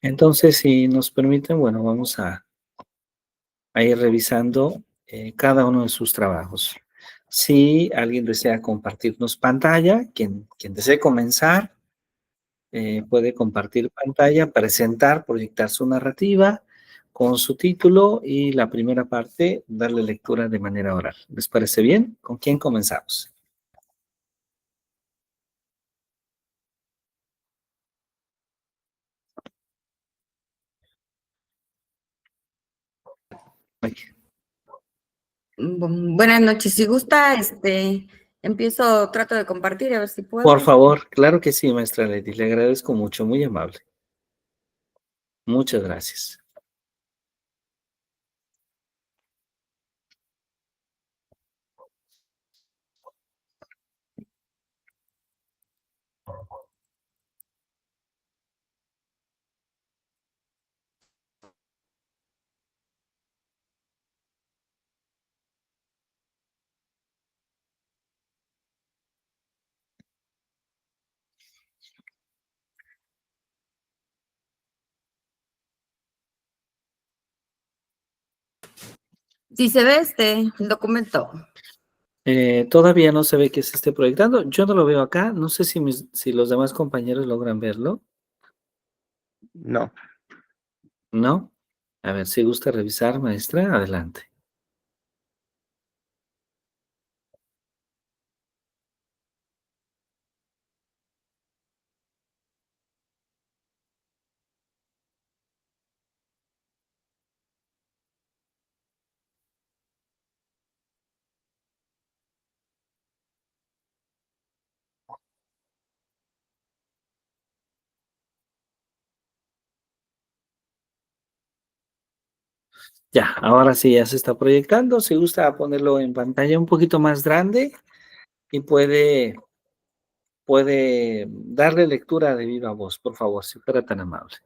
Entonces, si nos permiten, bueno, vamos a ir revisando cada uno de sus trabajos. Si alguien desea compartirnos pantalla, quien desee comenzar, puede compartir pantalla, presentar, proyectar su narrativa con su título y la primera parte, darle lectura de manera oral. ¿Les parece bien? ¿Con quién comenzamos? Ay, Buenas noches. Si gusta, empiezo, trato de compartir a ver si por puedo. favor, claro que sí, maestra Lady, le agradezco mucho, muy amable. Muchas gracias. Si se ve el documento. Todavía no se ve que se esté proyectando. Yo no lo veo acá. No sé si los demás compañeros logran verlo. No. ¿No? A ver, si gusta revisar, maestra, adelante. Ya, ahora sí ya se está proyectando. Si gusta ponerlo en pantalla un poquito más grande y puede darle lectura de viva voz, por favor, si fuera tan amable.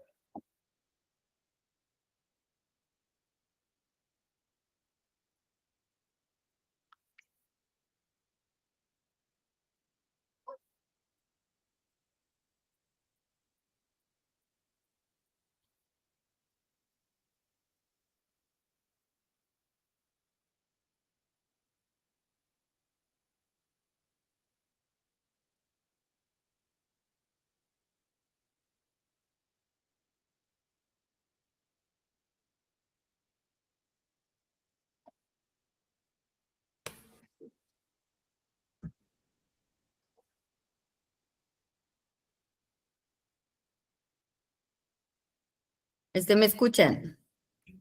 ¿Me escuchan?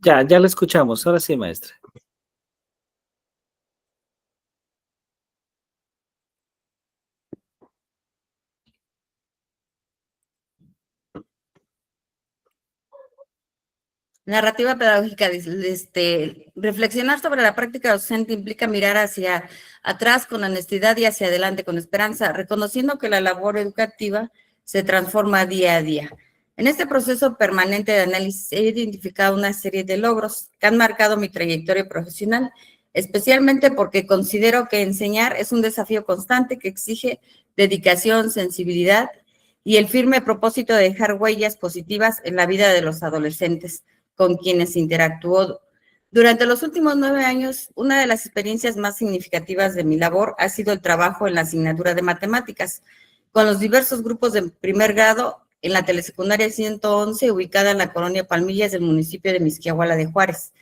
Ya la escuchamos. Ahora sí, maestra. Narrativa pedagógica, reflexionar sobre la práctica docente implica mirar hacia atrás con honestidad y hacia adelante con esperanza, reconociendo que la labor educativa se transforma día a día. En este proceso permanente de análisis he identificado una serie de logros que han marcado mi trayectoria profesional, especialmente porque considero que enseñar es un desafío constante que exige dedicación, sensibilidad y el firme propósito de dejar huellas positivas en la vida de los adolescentes con quienes interactuó. Durante los últimos 9 años, una de las experiencias más significativas de mi labor ha sido el trabajo en la asignatura de matemáticas, con los diversos grupos de primer grado en la telesecundaria 111, ubicada en la colonia Palmillas del municipio de Mixquiahuala de Juárez.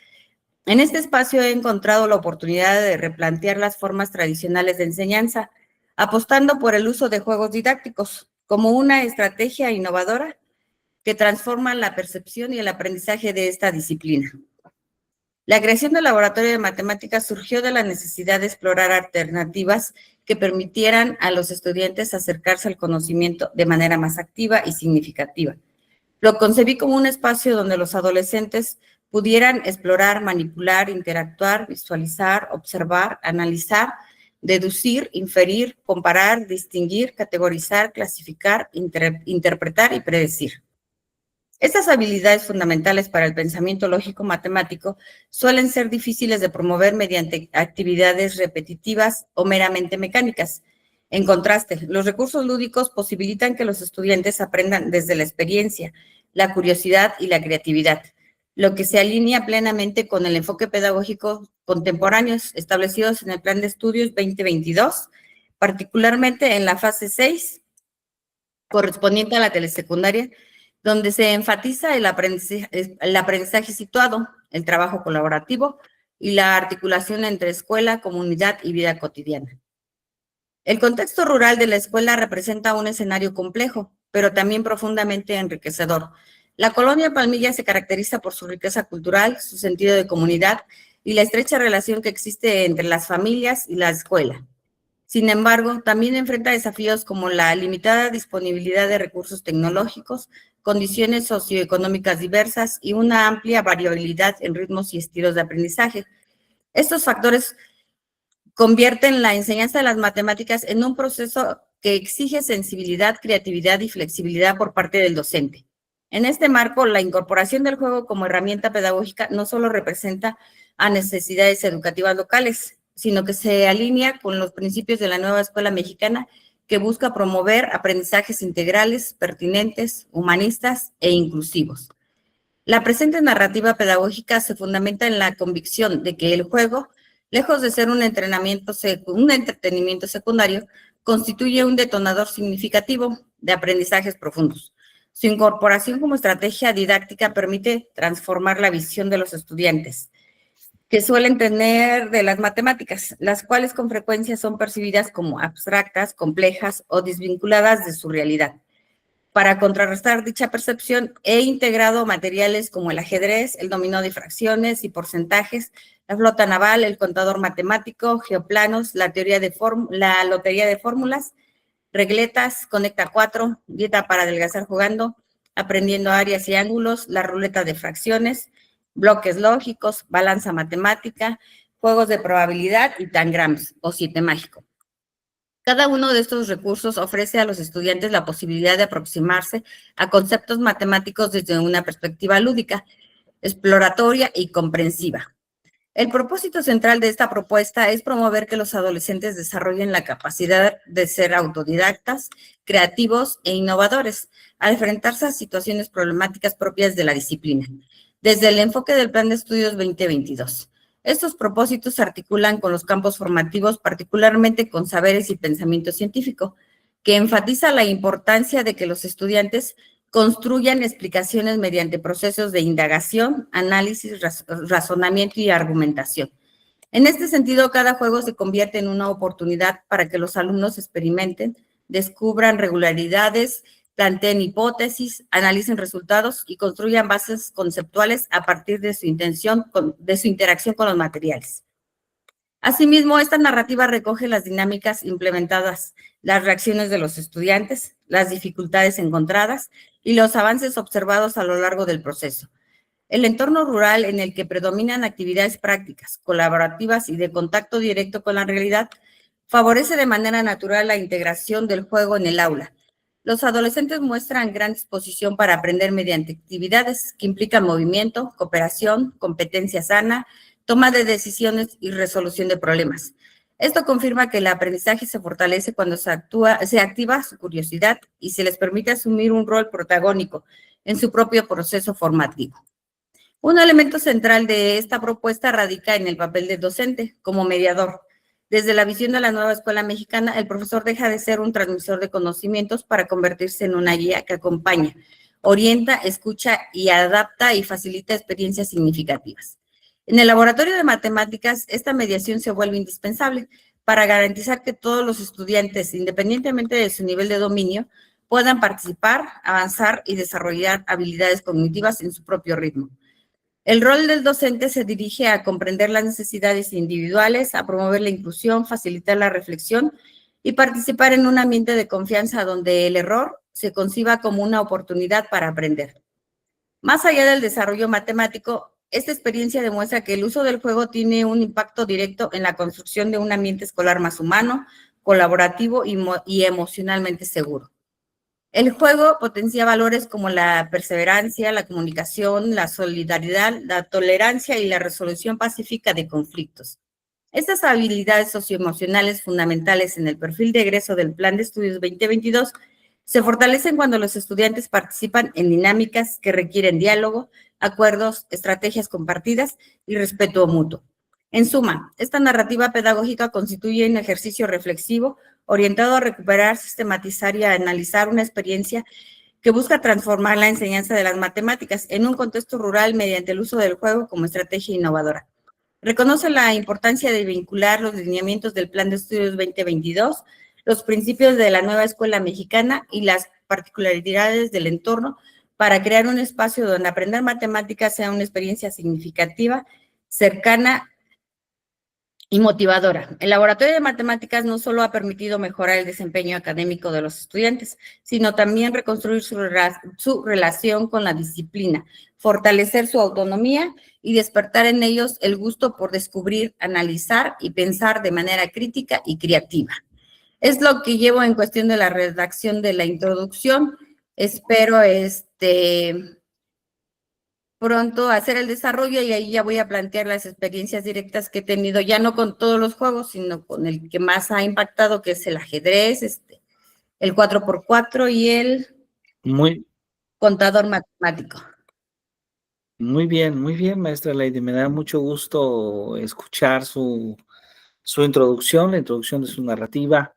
En este espacio he encontrado la oportunidad de replantear las formas tradicionales de enseñanza, apostando por el uso de juegos didácticos como una estrategia innovadora que transforman la percepción y el aprendizaje de esta disciplina. La creación del laboratorio de matemáticas surgió de la necesidad de explorar alternativas que permitieran a los estudiantes acercarse al conocimiento de manera más activa y significativa. Lo concebí como un espacio donde los adolescentes pudieran explorar, manipular, interactuar, visualizar, observar, analizar, deducir, inferir, comparar, distinguir, categorizar, clasificar, interpretar y predecir. Estas habilidades fundamentales para el pensamiento lógico-matemático suelen ser difíciles de promover mediante actividades repetitivas o meramente mecánicas. En contraste, los recursos lúdicos posibilitan que los estudiantes aprendan desde la experiencia, la curiosidad y la creatividad, lo que se alinea plenamente con el enfoque pedagógico contemporáneo establecidos en el Plan de Estudios 2022, particularmente en la fase 6, correspondiente a la telesecundaria, donde se enfatiza el aprendizaje situado, el trabajo colaborativo y la articulación entre escuela, comunidad y vida cotidiana. El contexto rural de la escuela representa un escenario complejo, pero también profundamente enriquecedor. La colonia Palmilla se caracteriza por su riqueza cultural, su sentido de comunidad y la estrecha relación que existe entre las familias y la escuela. Sin embargo, también enfrenta desafíos como la limitada disponibilidad de recursos tecnológicos, condiciones socioeconómicas diversas y una amplia variabilidad en ritmos y estilos de aprendizaje. Estos factores convierten la enseñanza de las matemáticas en un proceso que exige sensibilidad, creatividad y flexibilidad por parte del docente. En este marco, la incorporación del juego como herramienta pedagógica no solo representa a necesidades educativas locales, sino que se alinea con los principios de la nueva escuela mexicana que busca promover aprendizajes integrales, pertinentes, humanistas e inclusivos. La presente narrativa pedagógica se fundamenta en la convicción de que el juego, lejos de ser un entretenimiento secundario, constituye un detonador significativo de aprendizajes profundos. Su incorporación como estrategia didáctica permite transformar la visión de los estudiantes que suelen tener de las matemáticas, las cuales con frecuencia son percibidas como abstractas, complejas o desvinculadas de su realidad. Para contrarrestar dicha percepción, he integrado materiales como el ajedrez, el dominó de fracciones y porcentajes, la flota naval, el contador matemático, geoplanos, la lotería de fórmulas, regletas, conecta 4, dieta para adelgazar jugando, aprendiendo áreas y ángulos, la ruleta de fracciones, bloques lógicos, balanza matemática, juegos de probabilidad y tangrams o 7 mágico. Cada uno de estos recursos ofrece a los estudiantes la posibilidad de aproximarse a conceptos matemáticos desde una perspectiva lúdica, exploratoria y comprensiva. El propósito central de esta propuesta es promover que los adolescentes desarrollen la capacidad de ser autodidactas, creativos e innovadores al enfrentarse a situaciones problemáticas propias de la disciplina, desde el enfoque del Plan de Estudios 2022. Estos propósitos se articulan con los campos formativos, particularmente con saberes y pensamiento científico, que enfatiza la importancia de que los estudiantes construyan explicaciones mediante procesos de indagación, análisis, razonamiento y argumentación. En este sentido, cada juego se convierte en una oportunidad para que los alumnos experimenten, descubran regularidades, planteen hipótesis, analicen resultados y construyan bases conceptuales a partir de su interacción con los materiales. Asimismo, esta narrativa recoge las dinámicas implementadas, las reacciones de los estudiantes, las dificultades encontradas y los avances observados a lo largo del proceso. El entorno rural en el que predominan actividades prácticas, colaborativas y de contacto directo con la realidad favorece de manera natural la integración del juego en el aula. Los adolescentes muestran gran disposición para aprender mediante actividades que implican movimiento, cooperación, competencia sana, toma de decisiones y resolución de problemas. Esto confirma que el aprendizaje se fortalece cuando se activa su curiosidad y se les permite asumir un rol protagónico en su propio proceso formativo. Un elemento central de esta propuesta radica en el papel del docente como mediador. Desde la visión de la nueva escuela mexicana, el profesor deja de ser un transmisor de conocimientos para convertirse en una guía que acompaña, orienta, escucha y adapta y facilita experiencias significativas. En el laboratorio de matemáticas, esta mediación se vuelve indispensable para garantizar que todos los estudiantes, independientemente de su nivel de dominio, puedan participar, avanzar y desarrollar habilidades cognitivas en su propio ritmo. El rol del docente se dirige a comprender las necesidades individuales, a promover la inclusión, facilitar la reflexión y participar en un ambiente de confianza donde el error se conciba como una oportunidad para aprender. Más allá del desarrollo matemático, esta experiencia demuestra que el uso del juego tiene un impacto directo en la construcción de un ambiente escolar más humano, colaborativo y emocionalmente seguro. El juego potencia valores como la perseverancia, la comunicación, la solidaridad, la tolerancia y la resolución pacífica de conflictos. Estas habilidades socioemocionales fundamentales en el perfil de egreso del Plan de Estudios 2022 Se fortalecen cuando los estudiantes participan en dinámicas que requieren diálogo, acuerdos, estrategias compartidas y respeto mutuo. En suma, esta narrativa pedagógica constituye un ejercicio reflexivo orientado a recuperar, sistematizar y a analizar una experiencia que busca transformar la enseñanza de las matemáticas en un contexto rural mediante el uso del juego como estrategia innovadora. Reconoce la importancia de vincular los lineamientos del Plan de Estudios 2022, los principios de la nueva escuela mexicana y las particularidades del entorno para crear un espacio donde aprender matemáticas sea una experiencia significativa, cercana y motivadora. El laboratorio de matemáticas no solo ha permitido mejorar el desempeño académico de los estudiantes, sino también reconstruir su relación con la disciplina, fortalecer su autonomía y despertar en ellos el gusto por descubrir, analizar y pensar de manera crítica y creativa. Es lo que llevo en cuestión de la redacción de la introducción. Espero pronto hacer el desarrollo y ahí ya voy a plantear las experiencias directas que he tenido, ya no con todos los juegos, sino con el que más ha impactado, que es el ajedrez, el 4x4 y el contador matemático. Muy bien, maestra Lady. Me da mucho gusto escuchar su introducción, la introducción de su narrativa.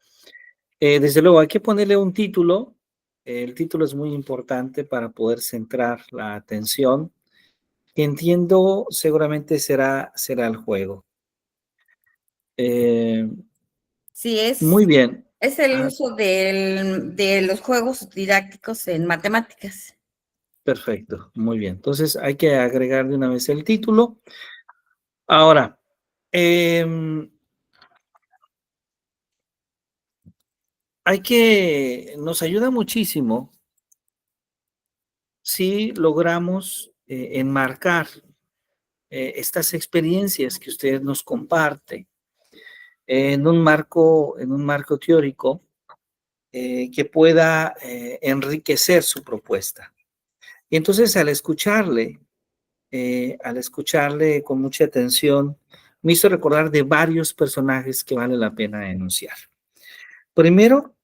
Desde luego, hay que ponerle un título. El título es muy importante para poder centrar la atención, que entiendo seguramente será el juego. Sí, muy bien. Es el uso de los juegos didácticos en matemáticas. Perfecto, muy bien. Entonces hay que agregar de una vez el título. Ahora, nos ayuda muchísimo si logramos enmarcar estas experiencias que usted nos comparte en un marco teórico que pueda enriquecer su propuesta. Y entonces al escucharle con mucha atención, me hizo recordar de varios personajes que vale la pena enunciar. Primero,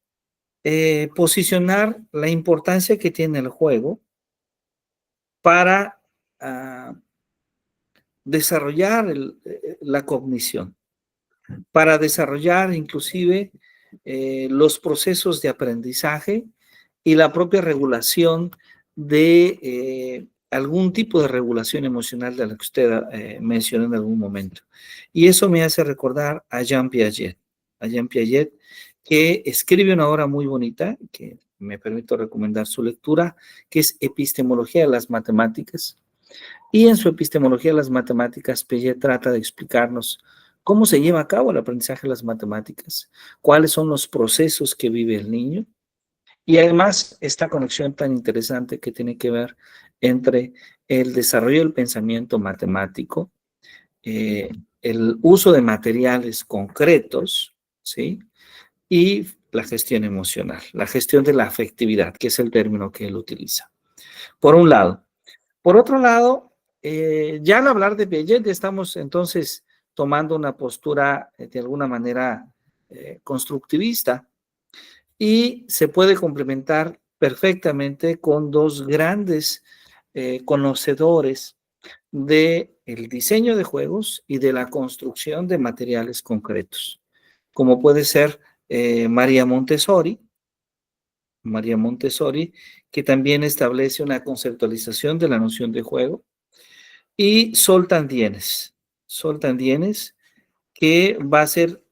posicionar la importancia que tiene el juego para desarrollar la cognición, para desarrollar inclusive los procesos de aprendizaje y la propia regulación de algún tipo de regulación emocional de la que usted mencionó en algún momento. Y eso me hace recordar a Jean Piaget, que escribe una obra muy bonita, que me permito recomendar su lectura, que es Epistemología de las Matemáticas. Y en su Epistemología de las Matemáticas, Piaget trata de explicarnos cómo se lleva a cabo el aprendizaje de las matemáticas, cuáles son los procesos que vive el niño, y además esta conexión tan interesante que tiene que ver entre el desarrollo del pensamiento matemático, el uso de materiales concretos, ¿sí? Y la gestión emocional, la gestión de la afectividad, que es el término que él utiliza. Por un lado. Por otro lado, ya al hablar de Piaget, estamos entonces tomando una postura de alguna manera constructivista, y se puede complementar perfectamente con dos grandes conocedores del diseño de juegos y de la construcción de materiales concretos, como puede ser María Montessori, que también establece una conceptualización de la noción de juego, y Zoltán Dienes, que va a ser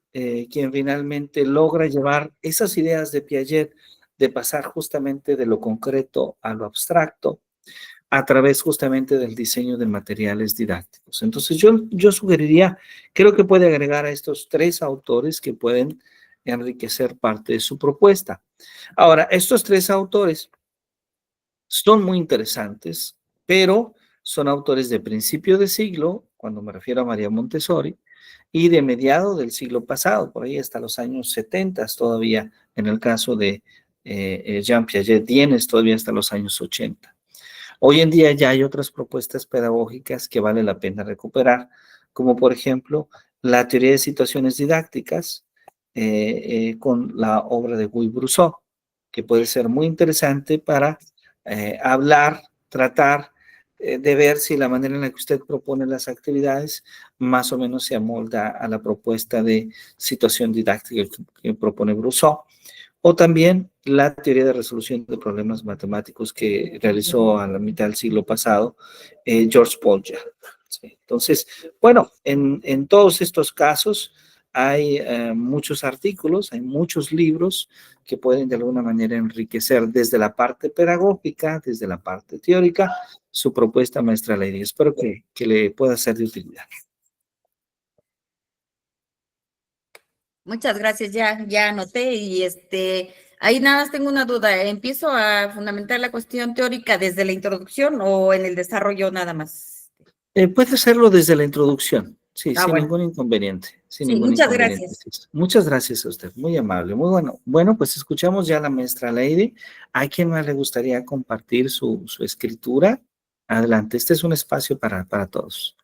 quien finalmente logra llevar esas ideas de Piaget de pasar justamente de lo concreto a lo abstracto a través justamente del diseño de materiales didácticos. Entonces yo sugeriría, creo que puede agregar a estos tres autores que pueden enriquecer parte de su propuesta. Ahora, estos tres autores son muy interesantes, pero son autores de principio de siglo, cuando me refiero a María Montessori, y de mediado del siglo pasado, por ahí hasta los años 70 todavía, en el caso de Jean Piaget, Dienes todavía hasta los años 80. Hoy en día ya hay otras propuestas pedagógicas que vale la pena recuperar, como por ejemplo la teoría de situaciones didácticas con la obra de Guy Brousseau. que puede ser muy interesante para hablar, tratar de ver si la manera en la que usted propone las actividades más o menos se amolda a la propuesta de situación didáctica que propone Brousseau, o también la teoría de resolución de problemas matemáticos que realizó a la mitad del siglo pasado George Polya. ¿Sí? Entonces, bueno, en todos estos casos hay muchos artículos, hay muchos libros que pueden de alguna manera enriquecer desde la parte pedagógica, desde la parte teórica, su propuesta, maestra Lady. Espero que le pueda ser de utilidad. Muchas gracias, ya anoté y ahí nada más tengo una duda. ¿Empiezo a fundamentar la cuestión teórica desde la introducción o en el desarrollo nada más? Puede hacerlo desde la introducción, sí, sin Bueno. ningún inconveniente, sin Sí, ningún muchas inconveniente. gracias. Sí. Muchas gracias a usted, muy amable, muy bueno. Bueno, pues escuchamos ya a la maestra Lady. ¿A quién más le gustaría compartir su escritura? Adelante, este es un espacio para todos.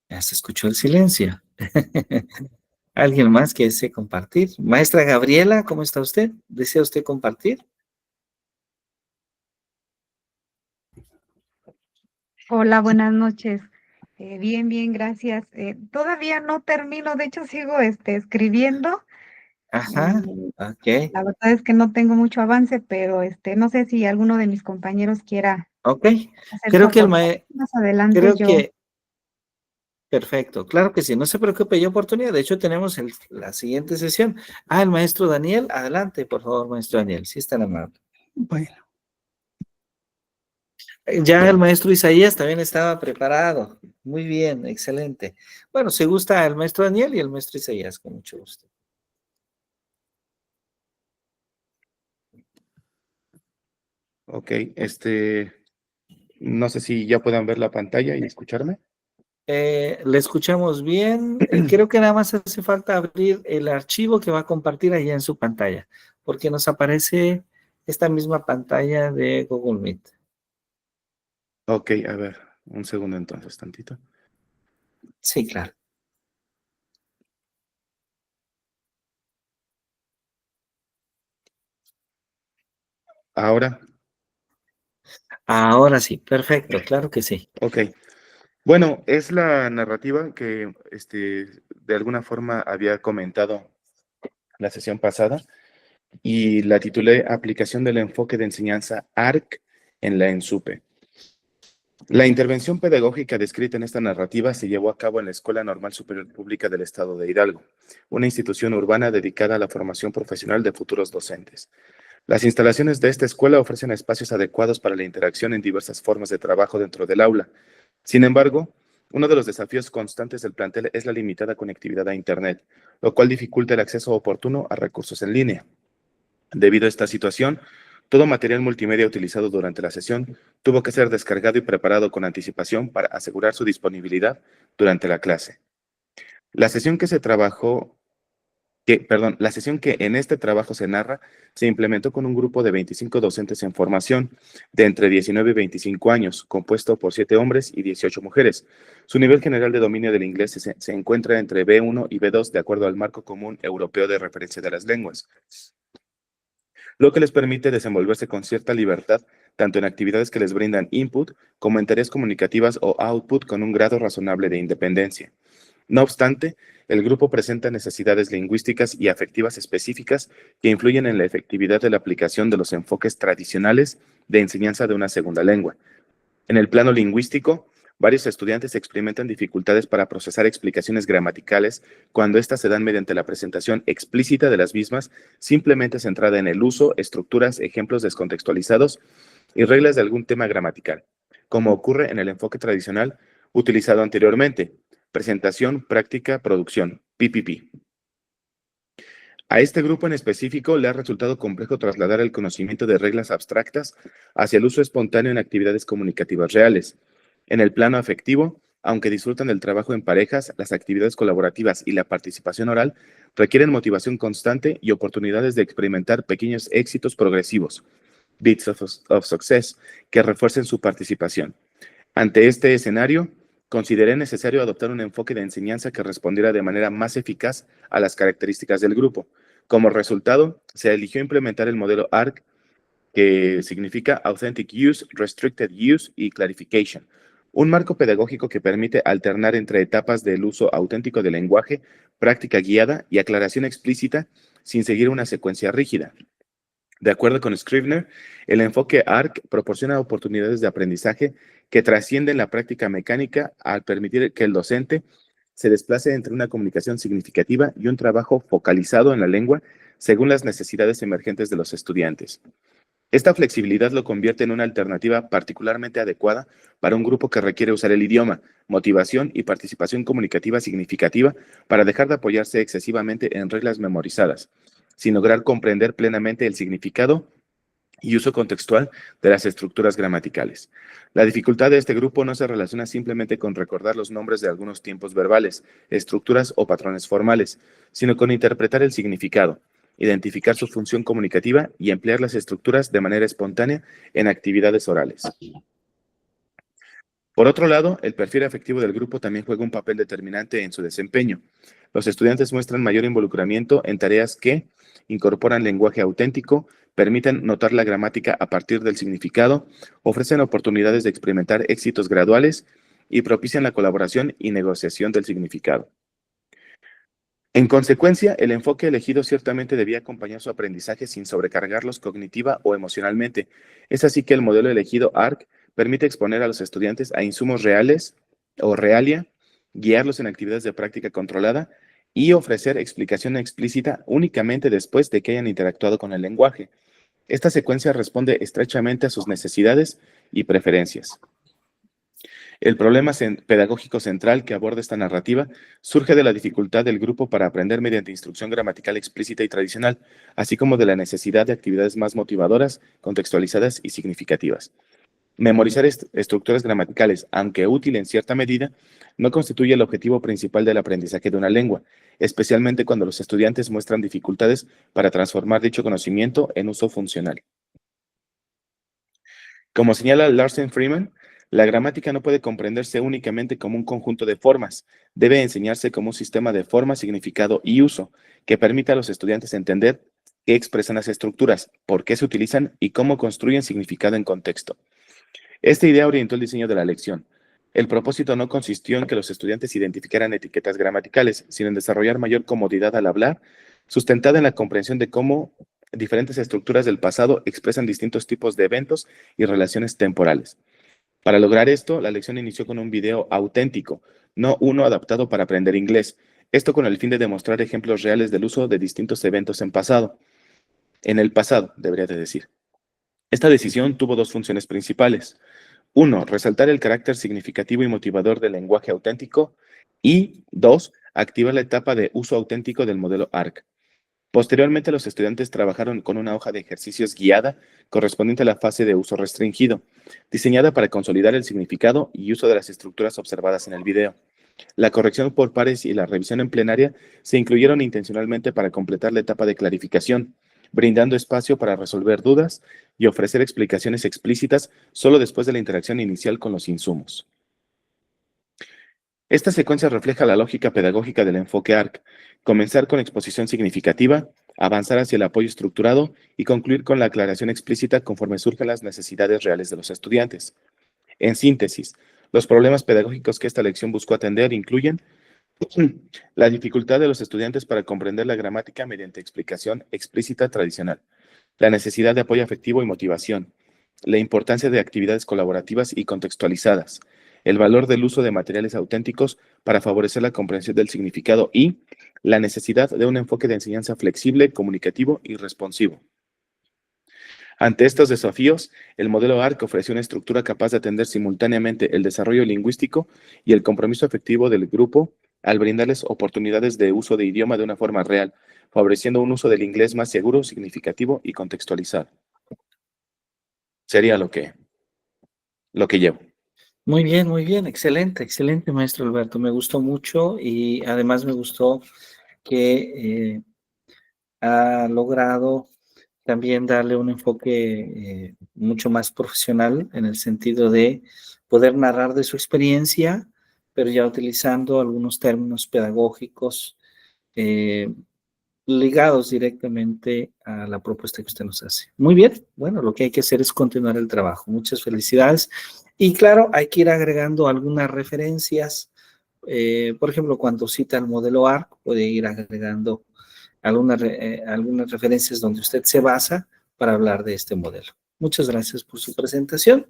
Ya se escuchó el silencio. ¿Alguien más que desee compartir? Maestra Gabriela, ¿cómo está usted? ¿Desea usted compartir? Hola, buenas noches. Bien, bien, gracias. Todavía no termino, de hecho sigo escribiendo. Ajá, y ok, la verdad es que no tengo mucho avance, pero no sé si alguno de mis compañeros quiera ok. hacer su Creo que aportación. Más adelante creo yo. que perfecto, claro que sí, no se preocupe, hay oportunidad. De hecho, tenemos la siguiente sesión. El maestro Daniel, adelante, por favor, maestro Daniel, sí está amable. Bueno, Ya el maestro Isaías también estaba preparado. Muy bien, excelente. Bueno, si gusta el maestro Daniel y el maestro Isaías, con mucho gusto. Ok, no sé si ya puedan ver la pantalla y escucharme. Le escuchamos bien. Creo que nada más hace falta abrir el archivo que va a compartir allá en su pantalla, porque nos aparece esta misma pantalla de Google Meet. Ok, a ver, un segundo entonces, tantito. Sí, claro. Ahora, Ahora sí, perfecto, claro que sí. ok. Bueno, es la narrativa que de alguna forma había comentado la sesión pasada y la titulé Aplicación del enfoque de enseñanza ARC en la ENSUPE. La intervención pedagógica descrita en esta narrativa se llevó a cabo en la Escuela Normal Superior Pública del Estado de Hidalgo, una institución urbana dedicada a la formación profesional de futuros docentes. Las instalaciones de esta escuela ofrecen espacios adecuados para la interacción en diversas formas de trabajo dentro del aula. Sin embargo, uno de los desafíos constantes del plantel es la limitada conectividad a Internet, lo cual dificulta el acceso oportuno a recursos en línea. Debido a esta situación, todo material multimedia utilizado durante la sesión tuvo que ser descargado y preparado con anticipación para asegurar su disponibilidad durante la clase. La sesión la sesión que en este trabajo se narra se implementó con un grupo de 25 docentes en formación de entre 19 y 25 años, compuesto por 7 hombres y 18 mujeres. Su nivel general de dominio del inglés se encuentra entre B1 y B2 de acuerdo al marco común europeo de referencia de las lenguas, lo que les permite desenvolverse con cierta libertad, tanto en actividades que les brindan input como en tareas comunicativas o output con un grado razonable de independencia. No obstante, el grupo presenta necesidades lingüísticas y afectivas específicas que influyen en la efectividad de la aplicación de los enfoques tradicionales de enseñanza de una segunda lengua. En el plano lingüístico, varios estudiantes experimentan dificultades para procesar explicaciones gramaticales cuando éstas se dan mediante la presentación explícita de las mismas, simplemente centrada en el uso, estructuras, ejemplos descontextualizados y reglas de algún tema gramatical, como ocurre en el enfoque tradicional utilizado anteriormente: presentación, práctica, producción, PPP. A este grupo en específico le ha resultado complejo trasladar el conocimiento de reglas abstractas hacia el uso espontáneo en actividades comunicativas reales. En el plano afectivo, aunque disfrutan del trabajo en parejas, las actividades colaborativas y la participación oral requieren motivación constante y oportunidades de experimentar pequeños éxitos progresivos, bits of success, que refuercen su participación. Ante este escenario, consideré necesario adoptar un enfoque de enseñanza que respondiera de manera más eficaz a las características del grupo. Como resultado, se eligió implementar el modelo ARC, que significa Authentic Use, Restricted Use y Clarification, un marco pedagógico que permite alternar entre etapas del uso auténtico del lenguaje, práctica guiada y aclaración explícita sin seguir una secuencia rígida. De acuerdo con Scrivener, el enfoque ARC proporciona oportunidades de aprendizaje que trascienden la práctica mecánica al permitir que el docente se desplace entre una comunicación significativa y un trabajo focalizado en la lengua según las necesidades emergentes de los estudiantes. Esta flexibilidad lo convierte en una alternativa particularmente adecuada para un grupo que requiere usar el idioma, motivación y participación comunicativa significativa para dejar de apoyarse excesivamente en reglas memorizadas, sin lograr comprender plenamente el significado y uso contextual de las estructuras gramaticales. La dificultad de este grupo no se relaciona simplemente con recordar los nombres de algunos tiempos verbales, estructuras o patrones formales, sino con interpretar el significado, identificar su función comunicativa y emplear las estructuras de manera espontánea en actividades orales. Por otro lado, el perfil afectivo del grupo también juega un papel determinante en su desempeño. Los estudiantes muestran mayor involucramiento en tareas que incorporan lenguaje auténtico, permiten notar la gramática a partir del significado, ofrecen oportunidades de experimentar éxitos graduales y propician la colaboración y negociación del significado. En consecuencia, el enfoque elegido ciertamente debía acompañar su aprendizaje sin sobrecargarlos cognitiva o emocionalmente. Es así que el modelo elegido ARC permite exponer a los estudiantes a insumos reales o realia, guiarlos en actividades de práctica controlada y ofrecer explicación explícita únicamente después de que hayan interactuado con el lenguaje. Esta secuencia responde estrechamente a sus necesidades y preferencias. El problema pedagógico central que aborda esta narrativa surge de la dificultad del grupo para aprender mediante instrucción gramatical explícita y tradicional, así como de la necesidad de actividades más motivadoras, contextualizadas y significativas. Memorizar estructuras gramaticales, aunque útil en cierta medida, no constituye el objetivo principal del aprendizaje de una lengua, especialmente cuando los estudiantes muestran dificultades para transformar dicho conocimiento en uso funcional. Como señala Larsen Freeman, la gramática no puede comprenderse únicamente como un conjunto de formas, debe enseñarse como un sistema de forma, significado y uso que permita a los estudiantes entender qué expresan las estructuras, por qué se utilizan y cómo construyen significado en contexto. Esta idea orientó el diseño de la lección. El propósito no consistió en que los estudiantes identificaran etiquetas gramaticales, sino en desarrollar mayor comodidad al hablar, sustentada en la comprensión de cómo diferentes estructuras del pasado expresan distintos tipos de eventos y relaciones temporales. Para lograr esto, la lección inició con un video auténtico, no uno adaptado para aprender inglés. Esto con el fin de demostrar ejemplos reales del uso de distintos eventos en el pasado, debería de decir. Esta decisión tuvo dos funciones principales. Uno, resaltar el carácter significativo y motivador del lenguaje auténtico. Y dos, activar la etapa de uso auténtico del modelo ARC. Posteriormente, los estudiantes trabajaron con una hoja de ejercicios guiada correspondiente a la fase de uso restringido, diseñada para consolidar el significado y uso de las estructuras observadas en el video. La corrección por pares y la revisión en plenaria se incluyeron intencionalmente para completar la etapa de clarificación, brindando espacio para resolver dudas y ofrecer explicaciones explícitas solo después de la interacción inicial con los insumos. Esta secuencia refleja la lógica pedagógica del enfoque ARC: comenzar con exposición significativa, avanzar hacia el apoyo estructurado y concluir con la aclaración explícita conforme surjan las necesidades reales de los estudiantes. En síntesis, los problemas pedagógicos que esta lección buscó atender incluyen la dificultad de los estudiantes para comprender la gramática mediante explicación explícita tradicional, la necesidad de apoyo afectivo y motivación, la importancia de actividades colaborativas y contextualizadas, el valor del uso de materiales auténticos para favorecer la comprensión del significado y la necesidad de un enfoque de enseñanza flexible, comunicativo y responsivo. Ante estos desafíos, el modelo ARC ofreció una estructura capaz de atender simultáneamente el desarrollo lingüístico y el compromiso afectivo del grupo al brindarles oportunidades de uso de idioma de una forma real, favoreciendo un uso del inglés más seguro, significativo y contextualizado. Sería lo que llevo. Muy bien, excelente, maestro Alberto. Me gustó mucho y además me gustó que ha logrado también darle un enfoque mucho más profesional en el sentido de poder narrar de su experiencia pero ya utilizando algunos términos pedagógicos ligados directamente a la propuesta que usted nos hace. Muy bien, bueno, lo que hay que hacer es continuar el trabajo. Muchas felicidades. Y claro, hay que ir agregando algunas referencias. Por ejemplo, cuando cita el modelo ARC, puede ir agregando algunas referencias donde usted se basa para hablar de este modelo. Muchas gracias por su presentación.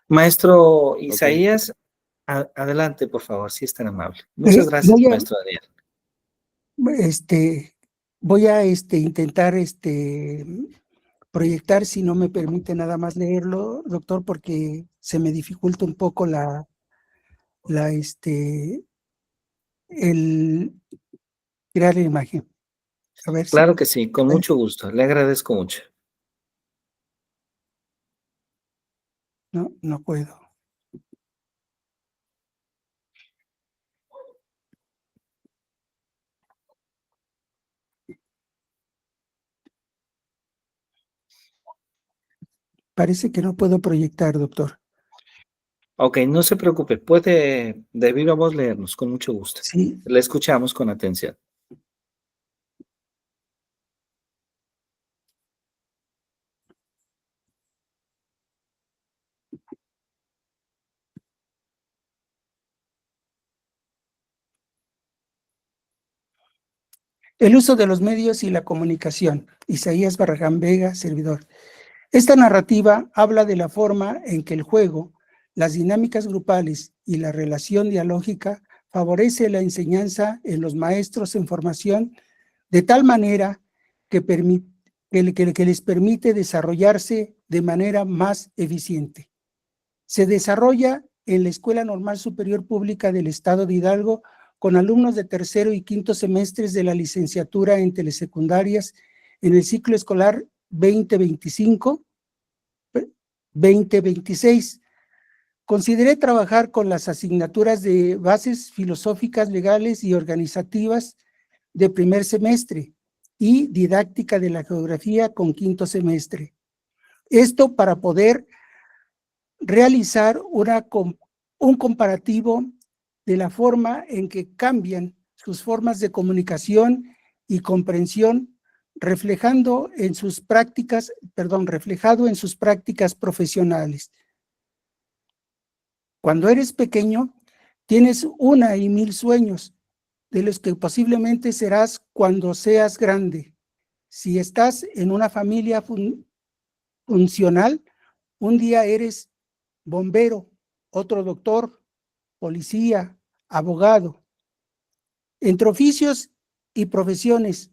Maestro Isaías, adelante, por favor, si es tan amable. Muchas gracias, maestro Daniel. Voy a intentar proyectar, si no me permite nada más leerlo, doctor, porque se me dificulta un poco el crear la imagen. A ver claro que sí, con mucho gusto. Le agradezco mucho. No puedo. Parece que no puedo proyectar, doctor. Ok, no se preocupe, puede de viva voz leernos, con mucho gusto. Sí. Le escuchamos con atención. El uso de los medios y la comunicación. Isaías Barragán Vega, servidor. Esta narrativa habla de la forma en que el juego, las dinámicas grupales y la relación dialógica favorece la enseñanza en los maestros en formación de tal manera que les permite desarrollarse de manera más eficiente. Se desarrolla en la Escuela Normal Superior Pública del Estado de Hidalgo con alumnos de tercero y quinto semestres de la licenciatura en telesecundarias en el ciclo escolar 2025-2026. Consideré trabajar con las asignaturas de bases filosóficas, legales y organizativas de primer semestre y didáctica de la geografía con quinto semestre. Esto para poder realizar un comparativo de la forma en que cambian sus formas de comunicación y comprensión, reflejado en sus prácticas profesionales. Cuando eres pequeño, tienes 1 y 1000 sueños, de los que posiblemente serás cuando seas grande. Si estás en una familia funcional, un día eres bombero, otro doctor, policía, abogado. Entre oficios y profesiones,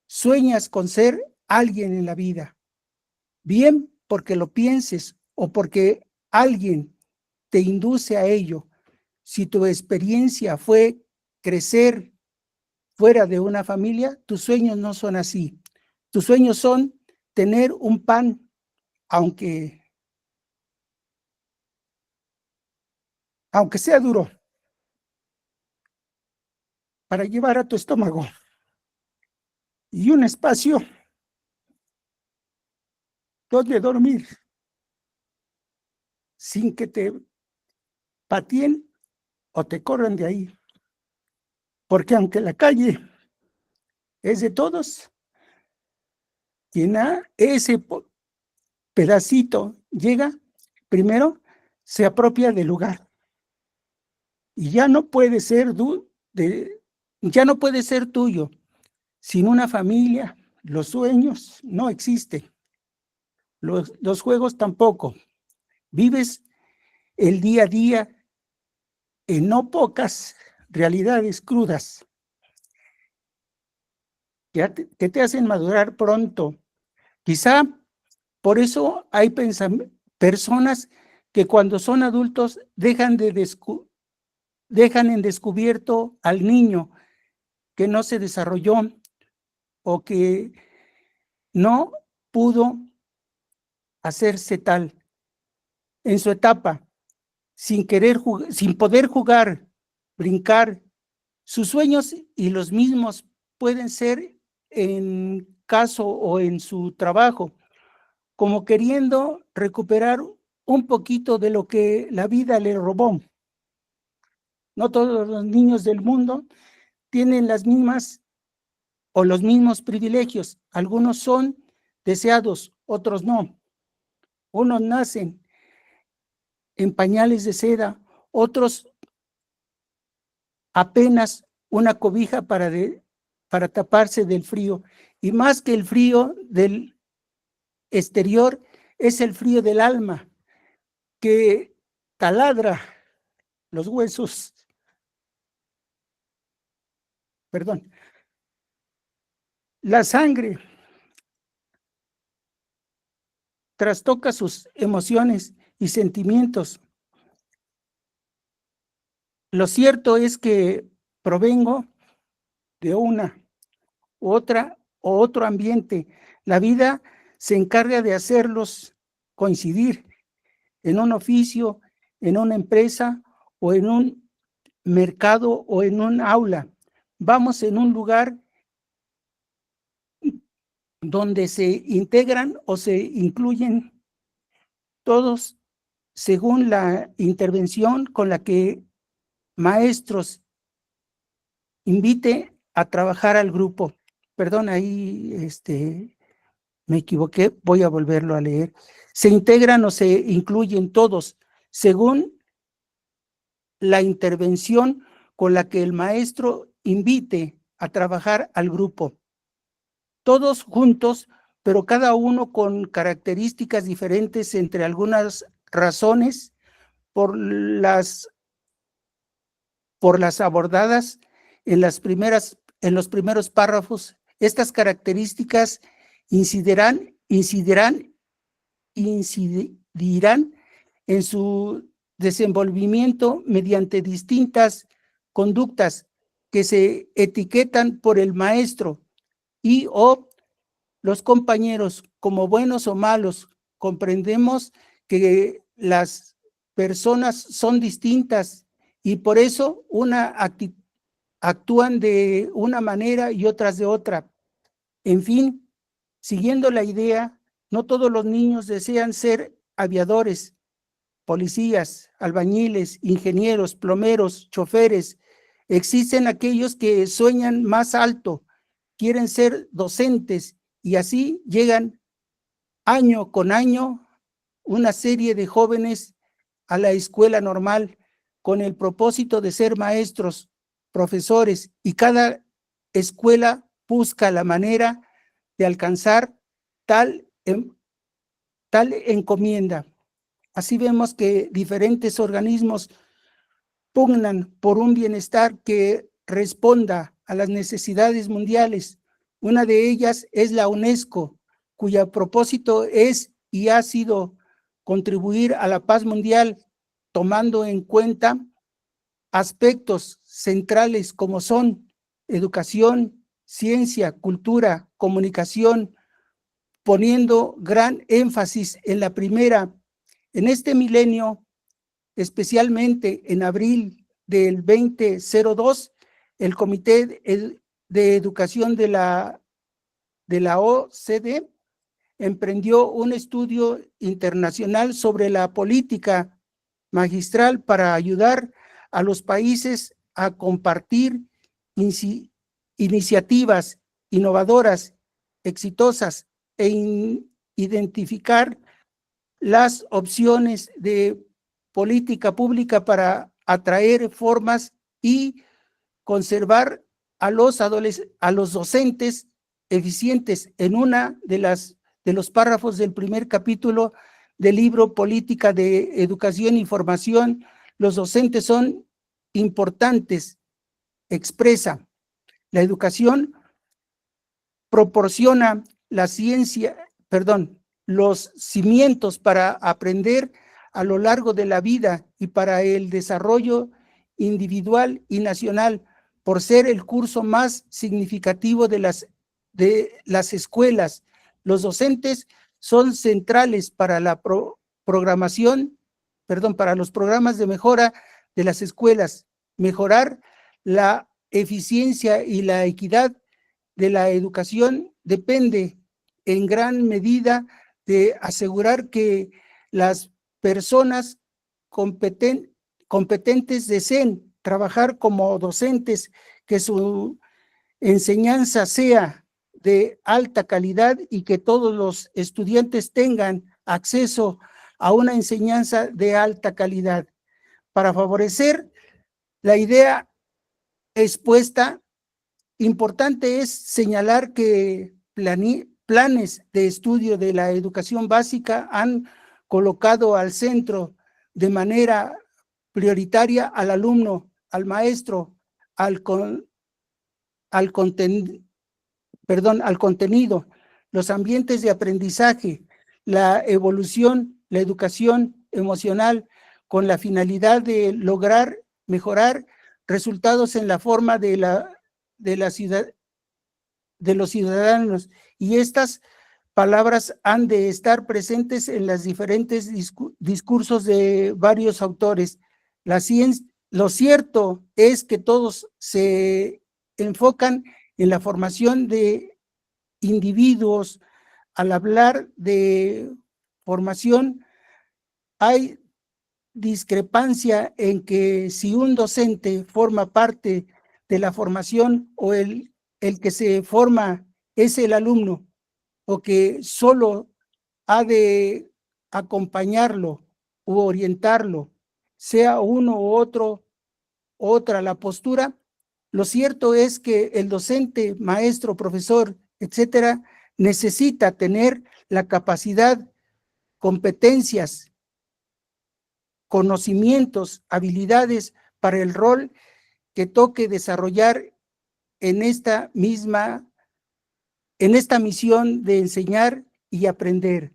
sueñas con ser alguien en la vida, bien porque lo pienses o porque alguien te induce a ello. Si tu experiencia fue crecer fuera de una familia, tus sueños no son así. Tus sueños son tener un pan, aunque sea duro, para llevar a tu estómago, y un espacio donde dormir sin que te pateen o te corran de ahí. Porque aunque la calle es de todos, quien a ese pedacito llega, primero se apropia del lugar. Y ya no puede ser tuyo. Sin una familia, los sueños no existen. Los juegos tampoco. Vives el día a día en no pocas realidades crudas que te hacen madurar pronto. Quizá por eso hay personas que cuando son adultos dejan en descubierto al niño que no se desarrolló o que no pudo hacerse tal en su etapa, sin poder jugar, brincar. Sus sueños y los mismos pueden ser en caso o en su trabajo, como queriendo recuperar un poquito de lo que la vida le robó. No todos los niños del mundo tienen las mismas o los mismos privilegios. Algunos son deseados, otros no. Unos nacen en pañales de seda, otros apenas una cobija para taparse del frío. Y más que el frío del exterior, es el frío del alma que taladra los huesos. Perdón. La sangre trastoca sus emociones y sentimientos. Lo cierto es que provengo de una u otra o otro ambiente. La vida se encarga de hacerlos coincidir en un oficio, en una empresa o en un mercado o en un aula. Vamos en un lugar donde se integran o se incluyen todos según la intervención con la que maestros invite a trabajar al grupo. Perdón, ahí me equivoqué, voy a volverlo a leer. Se integran o se incluyen todos según la intervención con la que el maestro invite a trabajar al grupo. Todos juntos, pero cada uno con características diferentes, entre algunas razones por las abordadas en los primeros párrafos. Estas características incidirán en su desenvolvimiento mediante distintas conductas que se etiquetan por el maestro y o los compañeros como buenos o malos. Comprendemos que las personas son distintas y por eso actúan de una manera y otras de otra. En fin, siguiendo la idea, no todos los niños desean ser aviadores, policías, albañiles, ingenieros, plomeros, choferes. Existen aquellos que sueñan más alto, quieren ser docentes y así llegan año con año una serie de jóvenes a la escuela normal con el propósito de ser maestros, profesores, y cada escuela busca la manera de alcanzar tal encomienda. Así vemos que diferentes organismos pugnan por un bienestar que responda a las necesidades mundiales. Una de ellas es la UNESCO, cuyo propósito es y ha sido contribuir a la paz mundial, tomando en cuenta aspectos centrales como son educación, ciencia, cultura, comunicación, poniendo gran énfasis en la primera. En este milenio, especialmente en abril del 2002, el Comité de Educación de la OCDE emprendió un estudio internacional sobre la política magistral para ayudar a los países a compartir iniciativas innovadoras, exitosas e identificar las opciones de política pública para atraer formas y conservar a los docentes eficientes. En una de los párrafos del primer capítulo del libro Política de Educación y Formación, los docentes son importantes. Expresa: la educación proporciona los cimientos para aprender a lo largo de la vida y para el desarrollo individual y nacional, por ser el curso más significativo de las escuelas. Los docentes son centrales para la para los programas de mejora de las escuelas. Mejorar la eficiencia y la equidad de la educación depende en gran medida de asegurar que las personas competentes deseen trabajar como docentes, que su enseñanza sea de alta calidad y que todos los estudiantes tengan acceso a una enseñanza de alta calidad. Para favorecer la idea expuesta, importante es señalar que planes de estudio de la educación básica han colocado al centro de manera prioritaria al alumno, al maestro, al contenido, los ambientes de aprendizaje, la evolución, la educación emocional, con la finalidad de lograr mejorar resultados en la forma de los ciudadanos. Y estas palabras han de estar presentes en los diferentes discursos de varios autores. Lo cierto es que todos se enfocan en la formación de individuos. Al hablar de formación, hay discrepancia en que si un docente forma parte de la formación o el que se forma es el alumno, o que solo ha de acompañarlo u orientarlo, sea uno u otra la postura. Lo cierto es que el docente, maestro, profesor, etcétera, necesita tener la capacidad, competencias, conocimientos, habilidades para el rol que toque desarrollar en esta misión de enseñar y aprender.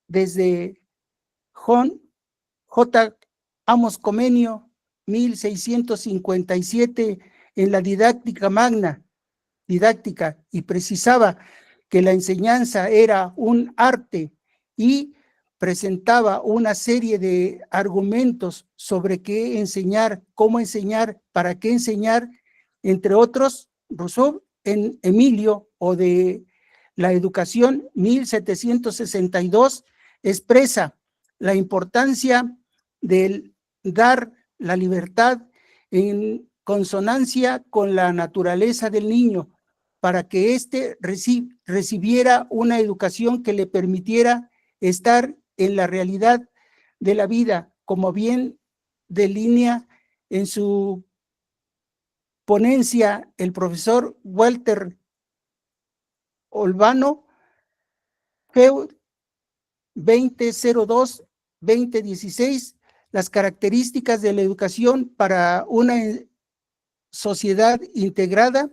Desde J. Amos Comenio, 1657, en la didáctica magna, y precisaba que la enseñanza era un arte y presentaba una serie de argumentos sobre qué enseñar, cómo enseñar, para qué enseñar, entre otros. Rousseau, en Emilio o de la Educación, 1762, expresa la importancia de dar la libertad en consonancia con la naturaleza del niño, para que éste recibiera una educación que le permitiera estar en la realidad de la vida, como bien delinea en su ponencia el profesor Walter Olvano, FEUD 2002-2016, las características de la educación para una sociedad integrada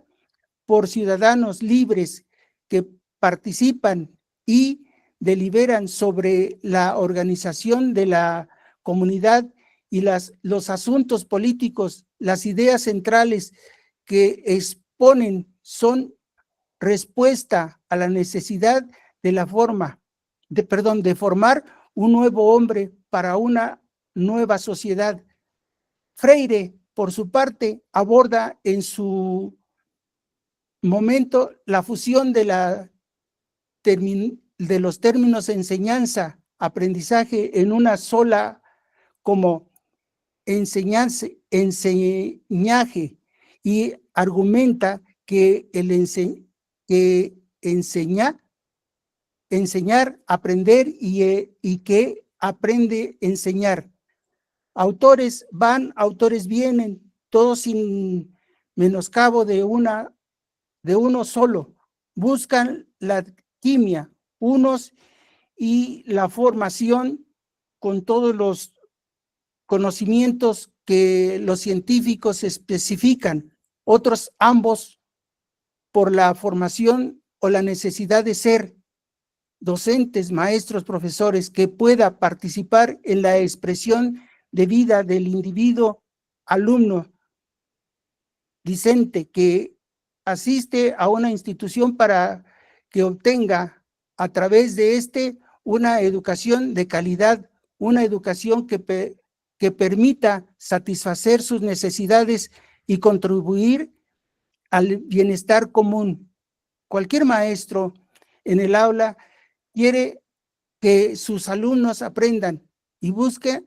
por ciudadanos libres que participan y deliberan sobre la organización de la comunidad y los asuntos políticos. Las ideas centrales que exponen son respuesta a la necesidad de formar un nuevo hombre para una nueva sociedad. Freire, por su parte, aborda en su momento la fusión de los términos enseñanza, aprendizaje en una sola, como enseñaje, y argumenta que enseñar, aprender y que aprende enseñar. Autores van, autores vienen, todos sin menoscabo de uno solo. Buscan la quimia, unos, y la formación con todos los conocimientos que los científicos especifican, otros ambos por la formación o la necesidad de ser docentes, maestros, profesores, que pueda participar en la expresión de vida del individuo alumno discente que asiste a una institución para que obtenga a través de una educación de calidad, una educación que permita satisfacer sus necesidades y contribuir al bienestar común. Cualquier maestro en el aula quiere que sus alumnos aprendan y buscan